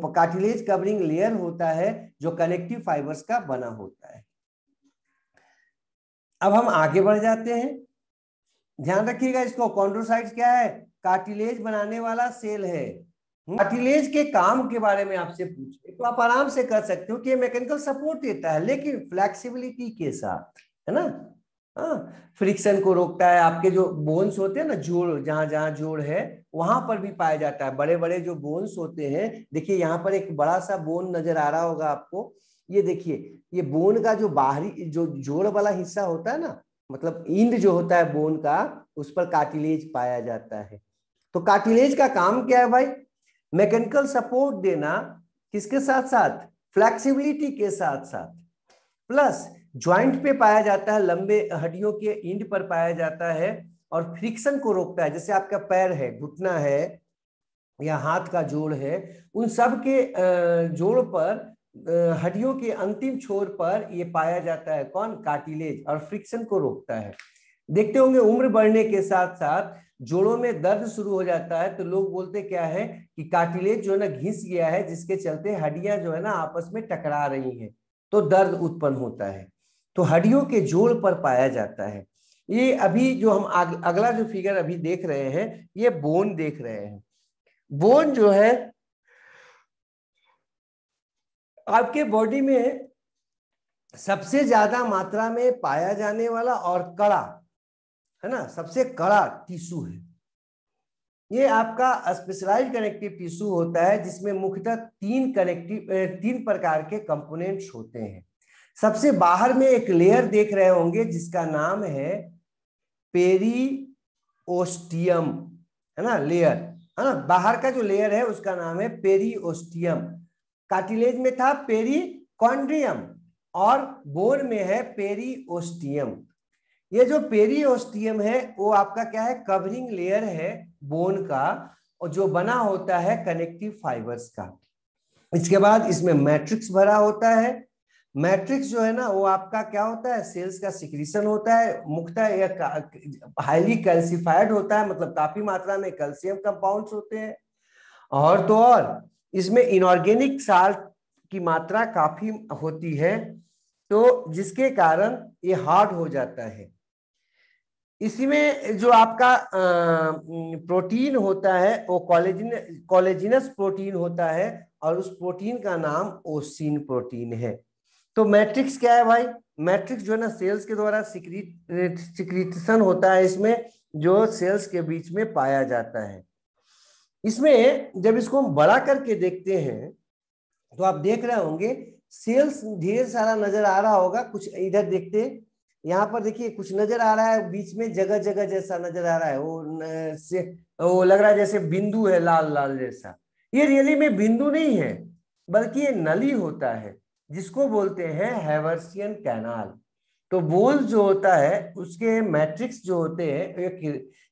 कार्टिलेज कवरिंग लेयर होता है जो कनेक्टिव फाइबर्स का बना होता है। अब हम आगे बढ़ जाते हैं, ध्यान रखिएगा इसको। कॉन्ड्रोसाइट्स क्या है, कार्टिलेज बनाने वाला सेल है। कार्टिलेज के काम के बारे में आपसे पूछे तो आप आराम से कर सकते हो कि ये मैकेनिकल सपोर्ट देता है, लेकिन फ्लेक्सिबिलिटी के साथ, है ना। हाँ, फ्रिक्शन को रोकता है। आपके जो बोन्स होते हैं ना, जोड़, जहां जहां जोड़ है वहां पर भी पाया जाता है। बड़े बड़े जो बोन्स होते हैं, देखिए यहाँ पर एक बड़ा सा बोन नजर आ रहा होगा आपको। ये देखिए, ये बोन का जो बाहरी जो जोड़ वाला हिस्सा होता है ना, मतलब इंड जो होता है बोन का, उस पर कार्टिलेज पाया जाता है। तो कार्टिलेज का काम क्या है भाई, मैकेनिकल सपोर्ट देना, किसके साथ साथ, फ्लेक्सिबिलिटी के साथ साथ, प्लस ज्वाइंट पे पाया जाता है, लंबे हड्डियों के इंड पर पाया जाता है, और फ्रिक्शन को रोकता है। जैसे आपका पैर है, घुटना है या हाथ का जोड़ है, उन सब के जोड़ पर, हड्डियों के अंतिम छोर पर ये पाया जाता है, कौन, कार्टिलेज, और फ्रिक्शन को रोकता है। देखते होंगे उम्र बढ़ने के साथ साथ जोड़ों में दर्द शुरू हो जाता है, तो लोग बोलते क्या है कि कार्टिलेज जो है ना घिस गया है, जिसके चलते हड्डियां जो है ना आपस में टकरा रही हैं, तो दर्द उत्पन्न होता है। तो हड्डियों के जोड़ पर पाया जाता है। ये अभी जो हम अगला जो फिगर अभी देख रहे हैं, ये बोन देख रहे हैं। बोन जो है आपके बॉडी में सबसे ज्यादा मात्रा में पाया जाने वाला और कड़ा, है ना, सबसे कड़ा टिश्यू है। ये आपका स्पेशलाइज्ड कनेक्टिव टिश्यू होता है, जिसमें मुख्यतः 3 प्रकार के कंपोनेंट्स होते हैं। सबसे बाहर में एक लेयर देख रहे होंगे जिसका नाम है पेरिओस्टियम, है ना, लेयर, है ना, बाहर का जो लेयर है उसका नाम है पेरिओस्टियम। कार्टिलेज में था पेरिकॉन्ड्रियम और बोन में है पेरिओस्टियम। ये जो पेरिओस्टियम है वो आपका क्या है, कवरिंग लेयर है बोन का, और जो बना होता है कनेक्टिव फाइबर्स का। इसके बाद इसमें मैट्रिक्स भरा होता है। मैट्रिक्स जो है ना वो आपका क्या होता है, सेल्स का सिक्रीशन होता है। मुख्यतः यह हाईली कैल्सिफाइड होता है, मतलब काफी मात्रा में कैल्शियम कंपाउंड्स होते हैं। और तो और इसमें इनऑर्गेनिक साल्ट की मात्रा काफी होती है, तो जिसके कारण ये हार्ड हो जाता है। इसमें जो आपका प्रोटीन होता है वो कोलेजिनस प्रोटीन होता है, और उस प्रोटीन का नाम ओसिन प्रोटीन है। तो मैट्रिक्स क्या है भाई, मैट्रिक्स जो है ना सेल्स के द्वारा सिक्रीशन होता है इसमें, जो सेल्स के बीच में पाया जाता है। इसमें जब इसको हम बड़ा करके देखते हैं तो आप देख रहे होंगे सेल्स ढेर सारा नजर आ रहा होगा। कुछ इधर देखते हैं, यहाँ पर देखिए कुछ नजर आ रहा है, बीच में जगह जगह जैसा नजर आ रहा है, वो लग रहा है जैसे बिंदु है, लाल लाल जैसा। ये रियली में बिंदु नहीं है, बल्कि ये नली होता है, जिसको बोलते हैं हैवर्सियन कैनाल। तो बोल जो होता है उसके मैट्रिक्स जो होते हैं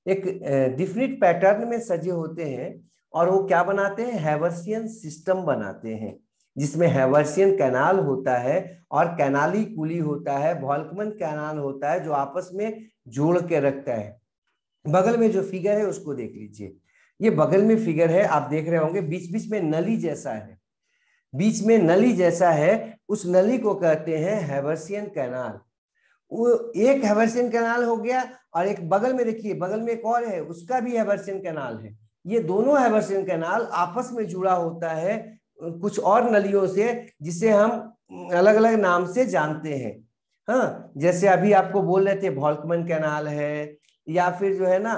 एक डिफरेंट पैटर्न में सजे होते हैं, और वो क्या बनाते हैं, हैवर्सियन सिस्टम बनाते हैं। जिसमें हैवर्सियन कैनाल होता है और कैनालिकुली होता है, वॉल्कमन कैनाल होता है, जो आपस में जोड़ के रखता है। बगल में जो फिगर है उसको देख लीजिए, ये बगल में फिगर है, आप देख रहे होंगे बीच बीच में नली जैसा है, बीच में नली जैसा है, उस नली को कहते हैं हैवर्सियन कैनाल। वो एक हैवर्सियन कैनाल हो गया, और एक बगल में देखिए, बगल में एक और है, उसका भी हैवर्सियन कैनाल है। ये दोनों हैवर्सियन कैनाल आपस में जुड़ा होता है कुछ और नलियों से, जिसे हम अलग अलग नाम से जानते हैं। हाँ, जैसे अभी आपको बोल रहे थे वॉल्कमन कैनाल है, या फिर जो है ना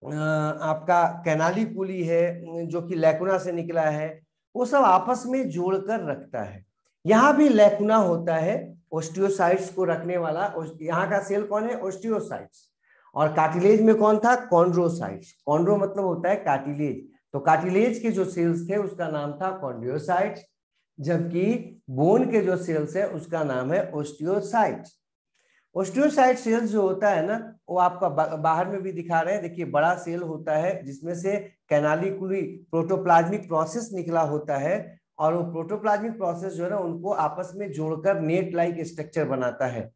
आपका कैनालिकुली है जो कि लैकुना से निकला है, वो सब आपस में जोड़कर रखता है। यहाँ भी लैकुना होता है ओस्टियोसाइट्स को रखने वाला। यहाँ का सेल कौन है? ओस्टियोसाइट्स। और कार्टिलेज में कौन था? कॉन्ड्रोसाइट्स। कॉन्ड्रो मतलब होता है कार्टिलेज, तो कार्टिलेज के जो सेल्स थे उसका नाम था कॉन्ड्रोसाइट्स, जबकि बोन के जो सेल्स है उसका नाम है ओस्टियोसाइट्स। ओस्टियोसाइट सेल्स जो होता है ना, वो आपका बाहर में भी दिखा रहे हैं, देखिए बड़ा सेल होता है जिसमें से कैनालिकुली प्रोटोप्लाज्मिक प्रोसेस निकला होता है, और वो प्रोटोप्लाज्मिक प्रोसेस जो है ना उनको आपस में जोड़कर नेट लाइक स्ट्रक्चर बनाता है।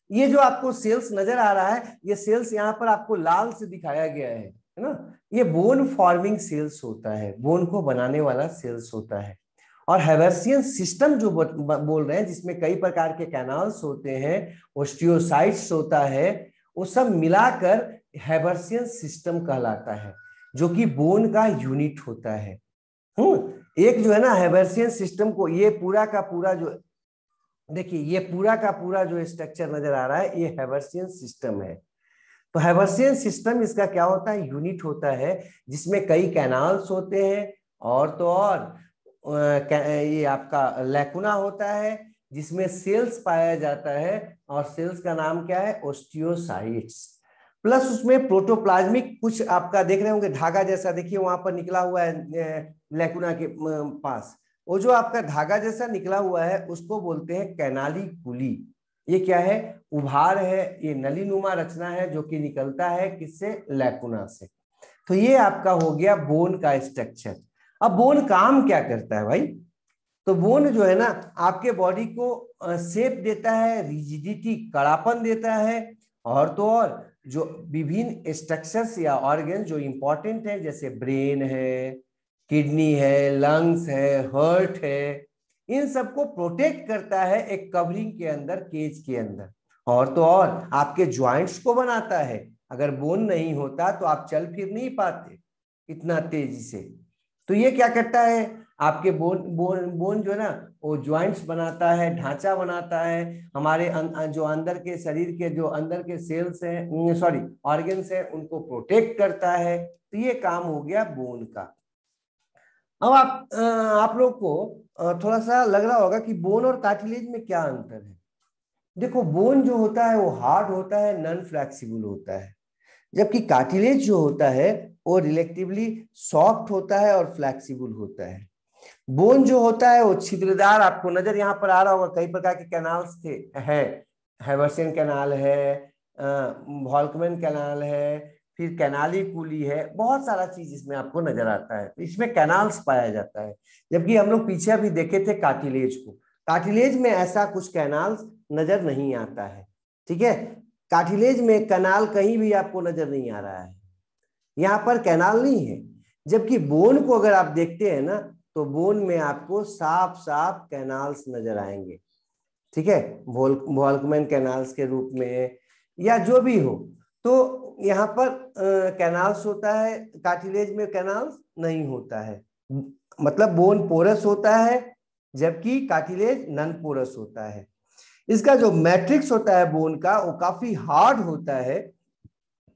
ये जो आपको सेल्स नजर आ रहा है, ये सेल्स यहाँ पर आपको लाल से दिखाया गया है ना, ये बोन फॉर्मिंग सेल्स होता है, बोन को बनाने वाला सेल्स होता है। और हैवर्सियन सिस्टम जो बोल रहे हैं, जिसमें कई प्रकार के कैनाल्स होते हैं, ओस्टियोसाइट्स होता है, वो सब मिलाकर हैवर्सियन सिस्टम कहलाता है, जो कि बोन का यूनिट होता है। एक जो है ना हैवर्सियन सिस्टम को, ये पूरा का पूरा जो देखिए, ये पूरा का पूरा जो स्ट्रक्चर नजर आ रहा है, ये हैवर्सियन सिस्टम है। तो हैवर्सियन सिस्टम इसका क्या होता है? यूनिट होता है, जिसमें कई कैनाल्स होते हैं, और तो और ये आपका लैकुना होता है जिसमें सेल्स पाया जाता है, और सेल्स का नाम क्या है? ओस्टियोसाइट्स। प्लस उसमें प्रोटोप्लाज्मिक कुछ आपका देख रहे होंगे धागा जैसा, देखिए वहां पर निकला हुआ है लैकुना के पास, वो जो आपका धागा जैसा निकला हुआ है उसको बोलते हैं कैनालिकुली। ये क्या है? उभार है, ये नलीनुमा रचना है जो कि निकलता है किससे? लैकुना से। तो ये आपका हो गया बोन का स्ट्रक्चर। अब बोन काम क्या करता है भाई? तो बोन जो है ना आपके बॉडी को शेप देता है, रिजिडिटी कड़ापन देता है, और तो और जो विभिन्न स्ट्रक्चर्स या ऑर्गन जो इंपॉर्टेंट है, जैसे ब्रेन है, किडनी है, लंग्स है, हार्ट है, इन सबको प्रोटेक्ट करता है एक कवरिंग के अंदर, केज के अंदर। और तो और आपके ज्वाइंट्स को बनाता है। अगर बोन नहीं होता तो आप चल फिर नहीं पाते इतना तेजी से। तो ये क्या करता है? आपके बोन जो है ना, वो ज्वाइंट्स बनाता है, ढांचा बनाता है, हमारे जो अंदर के शरीर के जो अंदर के सेल्स हैं, सॉरी ऑर्गन्स हैं, उनको प्रोटेक्ट करता है। तो ये काम हो गया बोन का। अब आप लोग को थोड़ा सा लग रहा होगा कि बोन और कार्टिलेज में क्या अंतर है। देखो, बोन जो होता है वो हार्ड होता है, नॉन फ्लेक्सिबल होता है, जबकि कार्टिलेज जो होता है वो रिलेटिवली सॉफ्ट होता है और फ्लेक्सिबल होता है। बोन जो होता है वो छिद्रदार, आपको नजर यहाँ पर आ रहा होगा, कई प्रकार के कैनाल्स थे है, हैवर्सियन कैनाल है, वॉल्कमन कैनाल है, फिर कैनालिकुली है, बहुत सारा चीज इसमें आपको नजर आता है। इसमें कैनाल्स पाया जाता है, जबकि हम लोग पीछे अभी देखे थे कार्टिलेज को, कार्टिलेज में ऐसा कुछ कैनाल्स नजर नहीं आता है। ठीक है, कार्टिलेज में कैनाल कहीं भी आपको नजर नहीं आ रहा है, यहाँ पर कैनाल नहीं है। जबकि बोन को अगर आप देखते हैं ना, तो बोन में आपको साफ साफ कैनाल्स नजर आएंगे। ठीक है, वॉल्कमैन कैनाल्स के रूप में या जो भी हो, तो यहाँ पर कैनाल्स होता है, कार्टिलेज में कैनाल्स नहीं होता है। मतलब बोन पोरस होता है, जबकि कार्टिलेज नॉन पोरस होता है। इसका जो मैट्रिक्स होता है बोन का, वो काफी हार्ड होता है,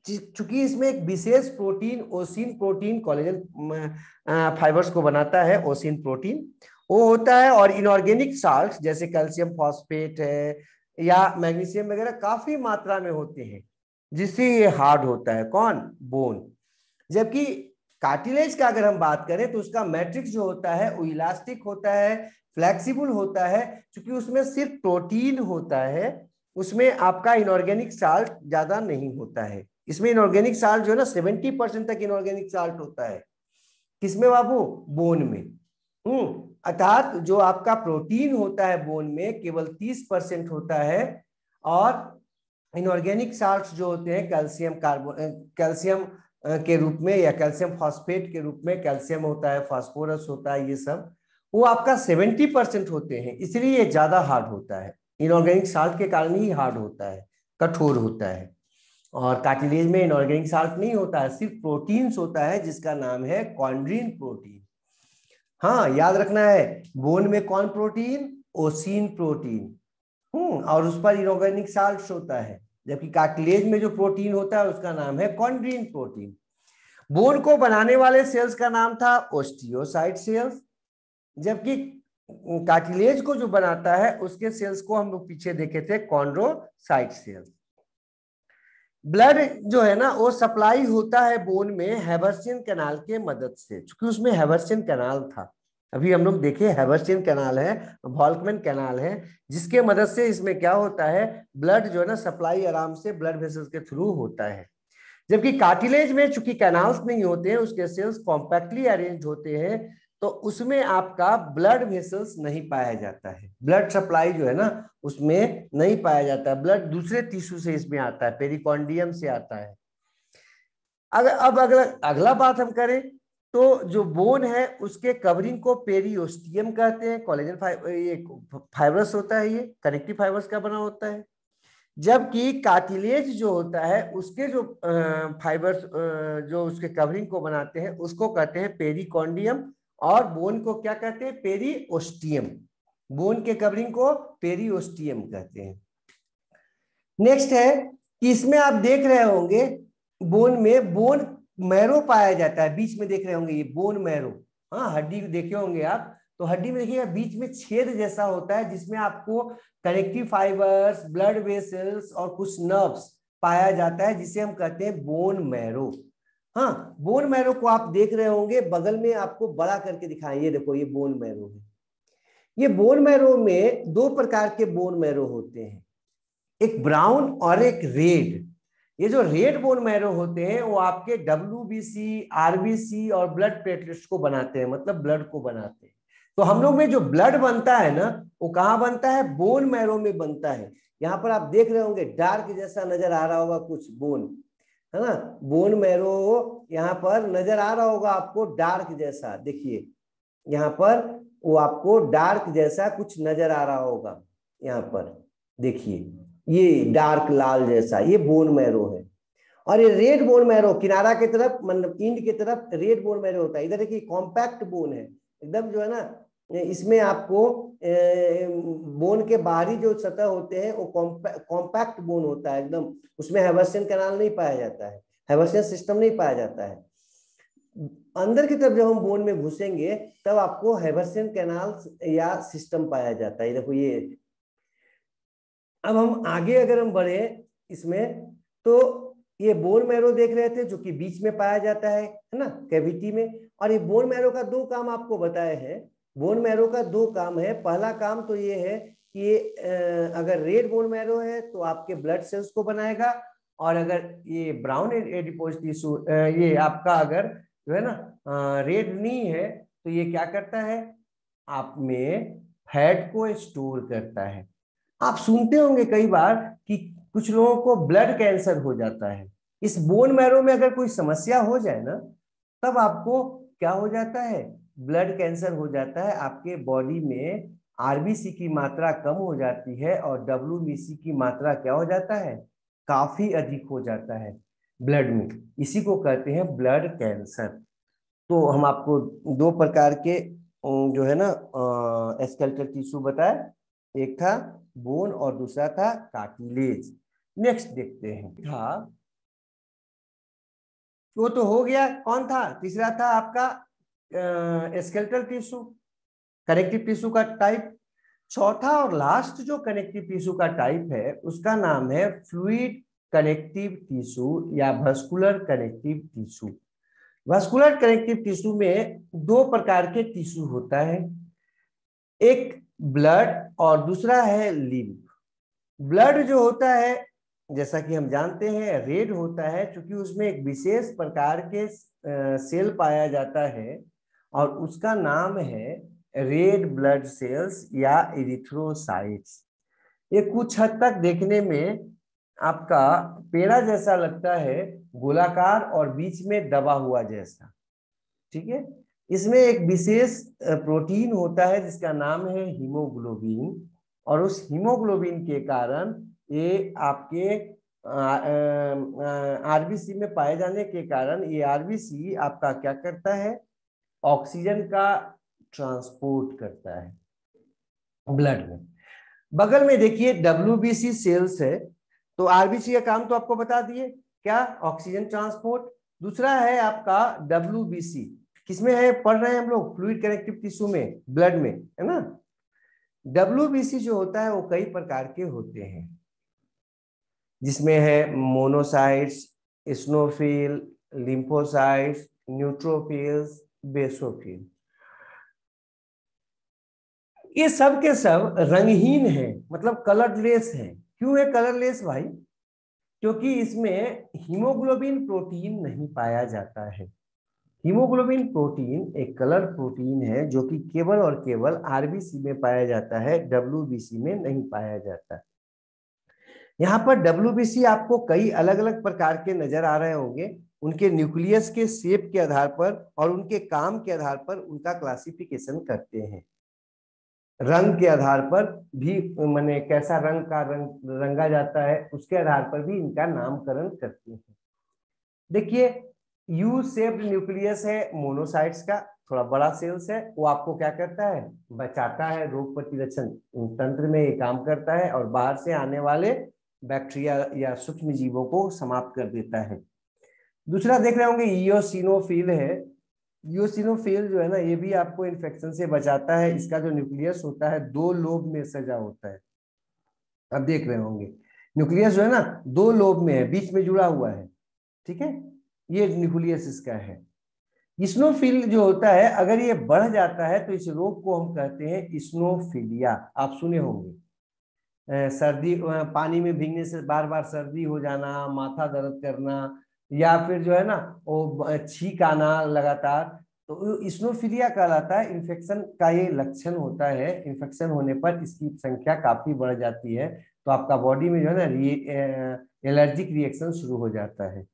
चूंकि इसमें एक विशेष प्रोटीन, ओसिन प्रोटीन, कोलेजन फाइबर्स को बनाता है, ओसिन प्रोटीन वो होता है। और इनऑर्गेनिक साल्ट जैसे कैल्शियम फॉस्फेट है या मैग्नीशियम वगैरह काफी मात्रा में होते हैं, जिससे ये हार्ड होता है। कौन? बोन। जबकि कार्टिलेज का अगर हम बात करें तो उसका मैट्रिक्स जो होता है वो इलास्टिक होता है, फ्लेक्सिबल होता है, क्योंकि उसमें सिर्फ प्रोटीन होता है, उसमें आपका इनऑर्गेनिक साल्ट ज्यादा नहीं होता है। इसमें इनऑर्गेनिक साल्ट जो है ना 70% तक इनऑर्गेनिक साल्ट होता है। किसमें बाबू? बोन में। अर्थात जो आपका प्रोटीन होता है बोन में केवल 30% होता है, और इनऑर्गेनिक साल्ट्स जो होते हैं कैल्शियम के रूप में या कैल्शियम फॉस्फेट के रूप में, कैल्शियम होता है, फास्फोरस होता है, ये सब वो आपका 70% होते हैं, इसलिए ये ज्यादा हार्ड होता है। इनऑर्गेनिक साल्ट के कारण ही हार्ड होता है, कठोर होता है। और कार्टिलेज में इनऑर्गेनिक साल्ट नहीं होता है, सिर्फ प्रोटीन्स होता है जिसका नाम है कॉन्ड्रीन प्रोटीन। हाँ, याद रखना है, बोन में कौन प्रोटीन? ओसिन प्रोटीन। और उस पर इनऑर्गेनिक साल्ट होता है, जबकि कार्टिलेज में जो प्रोटीन होता है उसका नाम है कॉन्ड्रीन प्रोटीन। बोन को बनाने वाले सेल्स का नाम था ओस्टियोसाइट सेल्स, जबकि कार्टिलेज को जो बनाता है उसके सेल्स को हम लोग पीछे देखे थे कॉन्ड्रोसाइट सेल्स। ब्लड जो है ना वो सप्लाई होता है बोन में हैवर्सियन कैनाल के मदद से, क्योंकि उसमें हैवर्सियन कैनाल था। अभी हम लोग देखे हैवर्सियन कैनाल है, वॉल्कमैन कैनाल है, जिसके मदद से इसमें क्या होता है, ब्लड जो है ना सप्लाई आराम से ब्लड वेसल्स के थ्रू होता है। जबकि कार्टिलेज में चूंकि कैनाल्स नहीं होते हैं, उसके सेल्स कॉम्पैक्टली अरेंज होते हैं, तो उसमें आपका ब्लड वेसल्स नहीं पाया जाता है, ब्लड सप्लाई जो है ना उसमें नहीं पाया जाता है। ब्लड दूसरे टिश्यू से इसमें आता है, पेरिकॉन्डियम से आता है। अगला बात हम करें तो जो बोन है उसके कवरिंग को पेरिओस्टियम कहते हैं। कोलेजन फाइबर्स होता है, ये कनेक्टिव फाइबर्स का बना होता है। जबकि कार्टिलेज जो होता है उसके जो फाइबर्स जो उसके कवरिंग को बनाते हैं उसको कहते हैं पेरिकॉन्डियम, और बोन को क्या कहते हैं? पेरिओस्टियम। बोन के कवरिंग को पेरिओस्टियम कहते हैं। नेक्स्ट है कि इसमें आप देख रहे होंगे बोन में बोन मैरो पाया जाता है, बीच में देख रहे होंगे ये बोन मैरो। हाँ, हड्डी देखे होंगे आप, तो हड्डी में देखिएगा बीच में छेद जैसा होता है, जिसमें आपको कनेक्टिव फाइबर्स, ब्लड वेसल्स और कुछ नर्व्स पाया जाता है, जिसे हम कहते हैं बोन मैरो। हाँ, बोन मैरो को आप देख रहे होंगे, बगल में आपको बड़ा करके दिखाएं, ये देखो ये बोन मैरो है। ये बोन मैरो में दो प्रकार के बोन मैरो होते हैं, एक ब्राउन और एक रेड। ये जो रेड बोन मैरो होते हैं वो आपके WBC, RBC और ब्लड प्लेटलेट्स को बनाते हैं, मतलब ब्लड को बनाते हैं। तो हम लोग में जो ब्लड बनता है ना वो कहाँ बनता है? बोन मैरो में बनता है। यहाँ पर आप देख रहे होंगे डार्क जैसा नजर आ रहा होगा कुछ बोन, है ना, बोन मैरो यहाँ पर नजर आ रहा होगा आपको, डार्क जैसा। देखिए यहाँ पर वो आपको डार्क जैसा कुछ नजर आ रहा होगा, यहाँ पर देखिए ये डार्क लाल जैसा, ये बोन मैरो है। और ये रेड बोन मैरो किनारा की तरफ, मतलब इंड की तरफ रेड बोन मैरो होता है। इधर देखिए कॉम्पैक्ट बोन है एकदम, जो है ना, इसमें आपको बोन के बाहरी जो सतह होते हैं वो कॉम्पैक्ट बोन होता है एकदम, उसमें हैवर्सियन कैनाल नहीं पाया जाता है, हैवर्सियन सिस्टम नहीं पाया जाता है। अंदर की तरफ जब हम बोन में घुसेंगे तब आपको हैवर्सियन कैनाल या सिस्टम पाया जाता है। देखो ये, अब हम आगे अगर हम बढ़े इसमें, तो ये बोन मैरो देख रहे थे जो कि बीच में पाया जाता है ना, कैविटी में। और ये बोन मैरो का दो काम आपको बताए हैं। बोन मैरो का दो काम है। पहला काम तो ये है कि अगर रेड बोन मैरो है तो आपके ब्लड सेल्स को बनाएगा, और अगर ये ब्राउन एडिपोज टिश्यू, ये आपका अगर जो है ना रेड नहीं है, तो ये क्या करता है? आप में फैट को स्टोर करता है। आप सुनते होंगे कई बार कि कुछ लोगों को ब्लड कैंसर हो जाता है। इस बोन मैरो में अगर कोई समस्या हो जाए ना, तब आपको क्या हो जाता है? ब्लड कैंसर हो जाता है। आपके बॉडी में RBC की मात्रा कम हो जाती है और WBC की मात्रा क्या हो जाता है? काफी अधिक हो जाता है ब्लड में। इसी को कहते हैं ब्लड कैंसर। तो हम आपको दो प्रकार के जो है ना स्केलेटल टिश्यू बताया, एक था बोन और दूसरा था कार्टिलेज। नेक्स्ट देखते हैं, था वो तो हो गया। कौन था? तीसरा था आपका स्केलेटल टिश्यू, कनेक्टिव टिश्यू का टाइप। चौथा और लास्ट जो कनेक्टिव टिश्यू का टाइप है उसका नाम है फ्लूइड कनेक्टिव टिश्यू या vascular connective tissue. Vascular connective tissue में दो प्रकार के टिश्यू होता है, एक ब्लड और दूसरा है लिम्फ। ब्लड जो होता है जैसा कि हम जानते हैं रेड होता है, क्योंकि उसमें एक विशेष प्रकार के सेल पाया जाता है और उसका नाम है रेड ब्लड सेल्स या एरिथ्रोसाइट्स। ये कुछ हद तक देखने में आपका पेड़ा जैसा लगता है, गोलाकार और बीच में दबा हुआ जैसा। ठीक है, इसमें एक विशेष प्रोटीन होता है जिसका नाम है हीमोग्लोबिन, और उस हीमोग्लोबिन के कारण ये आपके आरबीसी में पाए जाने के कारण ये आरबीसी आपका क्या करता है, ऑक्सीजन का ट्रांसपोर्ट करता है ब्लड में। बगल में देखिए डब्ल्यूबीसी सेल्स है, तो आरबीसी का काम तो आपको बता दिए, क्या, ऑक्सीजन ट्रांसपोर्ट। दूसरा है आपका डब्ल्यूबीसी, किसमें है, पढ़ रहे हैं हम लोग, फ्लूइड कनेक्टिव टिश्यू में, ब्लड में, है ना। डब्ल्यूबीसी जो होता है वो कई प्रकार के होते हैं, जिसमें है मोनोसाइट्स, स्नोफिल, लिम्फोसाइट्स, न्यूट्रोफिल्स, बेसोफिल। ये सब के सब रंगहीन है, मतलब कलरलेस है। क्यों है कलरलेस भाई? क्योंकि इसमें हीमोग्लोबिन प्रोटीन नहीं पाया जाता है। हीमोग्लोबिन प्रोटीन एक कलर प्रोटीन है जो कि केवल और केवल आरबीसी में पाया जाता है, डब्ल्यूबीसी में नहीं पाया जाता। यहाँ पर डब्ल्यूबीसी आपको कई अलग अलग प्रकार के नजर आ रहे होंगे, उनके न्यूक्लियस के शेप के आधार पर और उनके काम के आधार पर उनका क्लासिफिकेशन करते हैं। रंग के आधार पर भी, माने कैसा रंग का रंगा जाता है उसके आधार पर भी इनका नामकरण करते हैं। देखिए, यू शेप्ड न्यूक्लियस है मोनोसाइट्स का, थोड़ा बड़ा सेल्स है, वो आपको क्या करता है, बचाता है, रोग प्रतिरक्षण तंत्र में ये काम करता है और बाहर से आने वाले बैक्टीरिया या सूक्ष्म जीवों को समाप्त कर देता है। दूसरा देख रहे होंगे इयोसिनोफिल है। इयोसिनोफिल जो है ना, ये भी आपको इन्फेक्शन से बचाता है। इसका जो न्यूक्लियस होता है 2 लोब में सजा होता है, अब देख रहे होंगे न्यूक्लियस जो है ना 2 लोब में है, बीच में जुड़ा हुआ है। ठीक है, ये न्यूक्लियस इसका है। इस्नोफिल जो होता है, अगर ये बढ़ जाता है तो इस रोग को हम कहते हैं इस्नोफिलिया। आप सुने होंगे, सर्दी, पानी में भीगने से बार बार सर्दी हो जाना, माथा दर्द करना, या फिर जो है ना वो छींक आना लगातार, तो इस्नोफिलिया कहलाता है। इन्फेक्शन का ये लक्षण होता है। इन्फेक्शन होने पर इसकी संख्या काफी बढ़ जाती है, तो आपका बॉडी में जो है ना एलर्जिक रिएक्शन शुरू हो जाता है,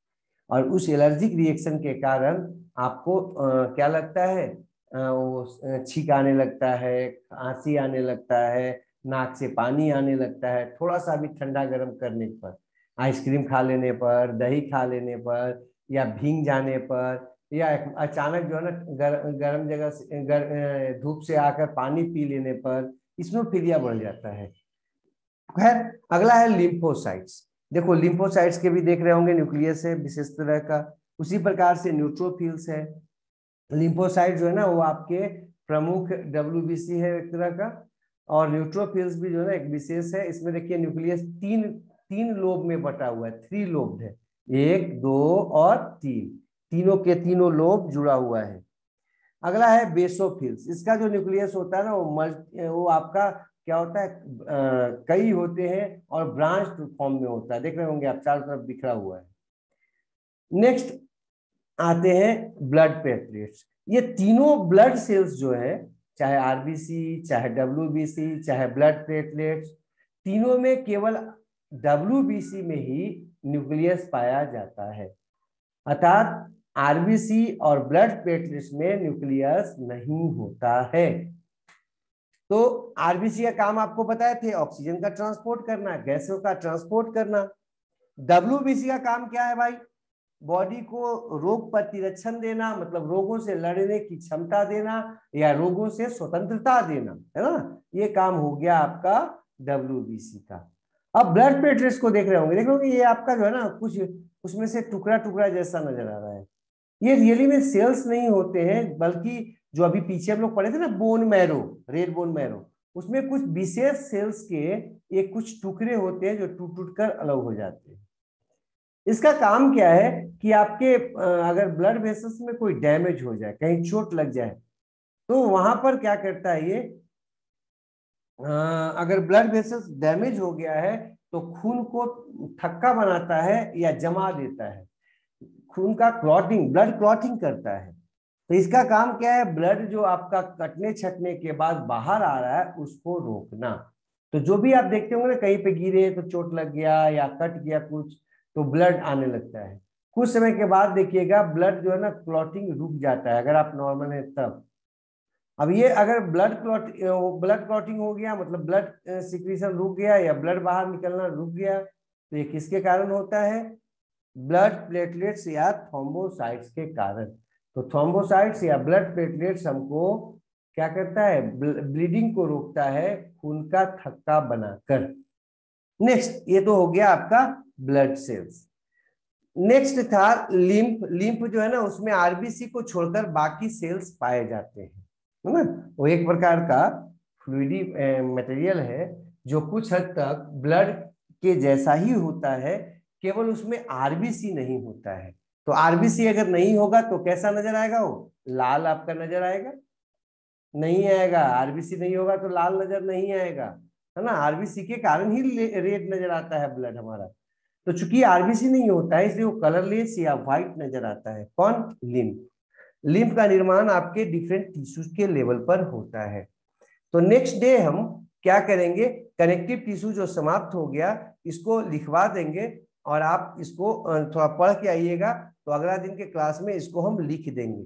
और उस एलर्जिक रिएक्शन के कारण आपको क्या लगता है, वो छींक आने लगता है, खांसी आने लगता है, नाक से पानी आने लगता है, थोड़ा सा भी ठंडा गर्म करने पर, आइसक्रीम खा लेने पर, दही खा लेने पर, या भींग जाने पर, या अचानक जो है ना गर्म जगह से धूप से आकर पानी पी लेने पर इस्नोफिलिया बढ़ जाता है। खैर, अगला है लिम्फोसाइट्स। देखो, लिम्फोसाइट्स के भी देख रहे होंगे न्यूक्लियस है विशेष तरह का, उसी प्रकार से न्यूट्रोफिल्स है। लिम्फोसाइट जो है ना वो आपके प्रमुख डब्ल्यूबीसी है एक तरह का, और न्यूट्रोफिल्स भी जो है ना एक विशेष है। इसमें देखिए न्यूक्लियस तीन तीन लोब में बटा हुआ है, 3 लोब है, 1, 2 और 3, तीनों के तीनों लोब जुड़ा हुआ है। अगला है बेसोफिल्स। इसका जो न्यूक्लियस होता है ना वो आपका क्या होता है, कई होते हैं और ब्रांच फॉर्म में होता है, देख रहे होंगे आप चारों तरफ बिखरा हुआ है। नेक्स्ट आते हैं ब्लड प्लेटलेट्स। ये तीनों ब्लड सेल्स जो है, चाहे आरबीसी, चाहे डब्ल्यूबीसी, चाहे ब्लड प्लेटलेट्स, तीनों में केवल डब्ल्यूबीसी में ही न्यूक्लियस पाया जाता है, अर्थात आरबीसी और ब्लड प्लेटलेट्स में न्यूक्लियस नहीं होता है। तो आरबीसी का काम आपको बताए थे, ऑक्सीजन का ट्रांसपोर्ट करना, गैसों का ट्रांसपोर्ट करना। डब्ल्यूबीसी का काम क्या है भाई, बॉडी को रोग प्रतिरक्षण देना, मतलब रोगों से लड़ने की क्षमता देना या रोगों से स्वतंत्रता देना, है ना, ये काम हो गया आपका डब्ल्यूबीसी का। अब ब्लड प्लेटलेट्स को देख रहे होंगे, देखो कि ये आपका जो है ना कुछ उसमें से टुकड़ा टुकड़ा जैसा नजर आ रहा है। ये रियली में सेल्स नहीं होते हैं, बल्कि जो अभी पीछे हम लोग पढ़े थे ना bone marrow, red bone marrow, उसमें कुछ विशेष सेल्स के ये कुछ टुकड़े होते हैं जो टूट टूट कर अलग हो जाते हैं। इसका काम क्या है कि आपके अगर ब्लड वेसल्स में कोई डैमेज हो जाए, कहीं चोट लग जाए, तो वहां पर क्या करता है ये, अगर ब्लड वेसल्स डैमेज हो गया है तो खून को थक्का बनाता है या जमा देता है, खून का क्लॉटिंग, ब्लड क्लॉटिंग करता है। तो इसका काम क्या है, ब्लड जो आपका कटने छटने के बाद बाहर आ रहा है उसको रोकना। तो जो भी आप देखते होंगे ना, कहीं पे गिरे तो चोट लग गया या कट गया कुछ, तो ब्लड आने लगता है। कुछ समय के बाद देखिएगा ब्लड जो है ना क्लॉटिंग रुक जाता है, अगर आप नॉर्मल है तब। अब ये अगर ब्लड क्लॉटिंग हो गया, मतलब ब्लड सिक्रीशन रुक गया या ब्लड बाहर निकलना रुक गया, तो ये किसके कारण होता है, ब्लड प्लेटलेट्स या थ्रोम्बोसाइट्स के कारण। तो थ्रोम्बोसाइट्स या ब्लड प्लेटलेट्स हमको क्या करता है, ब्लीडिंग को रोकता है, खून का थक्का बनाकर। नेक्स्ट, ये तो हो गया आपका ब्लड सेल्स। नेक्स्ट था लिम्फ। लिम्फ जो है ना, उसमें आरबीसी को छोड़कर बाकी सेल्स पाए जाते हैं, है ना। वो एक प्रकार का फ्लूइडी मटेरियल है जो कुछ हद तक ब्लड के जैसा ही होता है, केवल उसमें आरबीसी नहीं होता है। तो आरबीसी अगर नहीं होगा तो कैसा नजर आएगा, वो लाल आपका नजर आएगा, नहीं आएगा। आरबीसी नहीं होगा तो लाल नजर नहीं आएगा, है ना। आरबीसी के कारण ही रेड नजर आता है ब्लड हमारा। तो चूंकि आरबीसी नहीं होता है इसलिए वो कलरलेस या व्हाइट नजर आता है। कौन, लिम्फ। लिम्फ का निर्माण आपके डिफरेंट टिश्यूज के लेवल पर होता है। तो नेक्स्ट डे हम क्या करेंगे, कनेक्टिव टिश्यू जो समाप्त हो गया इसको लिखवा देंगे, और आप इसको थोड़ा पढ़ के आइएगा, तो अगला दिन के क्लास में इसको हम लिख देंगे।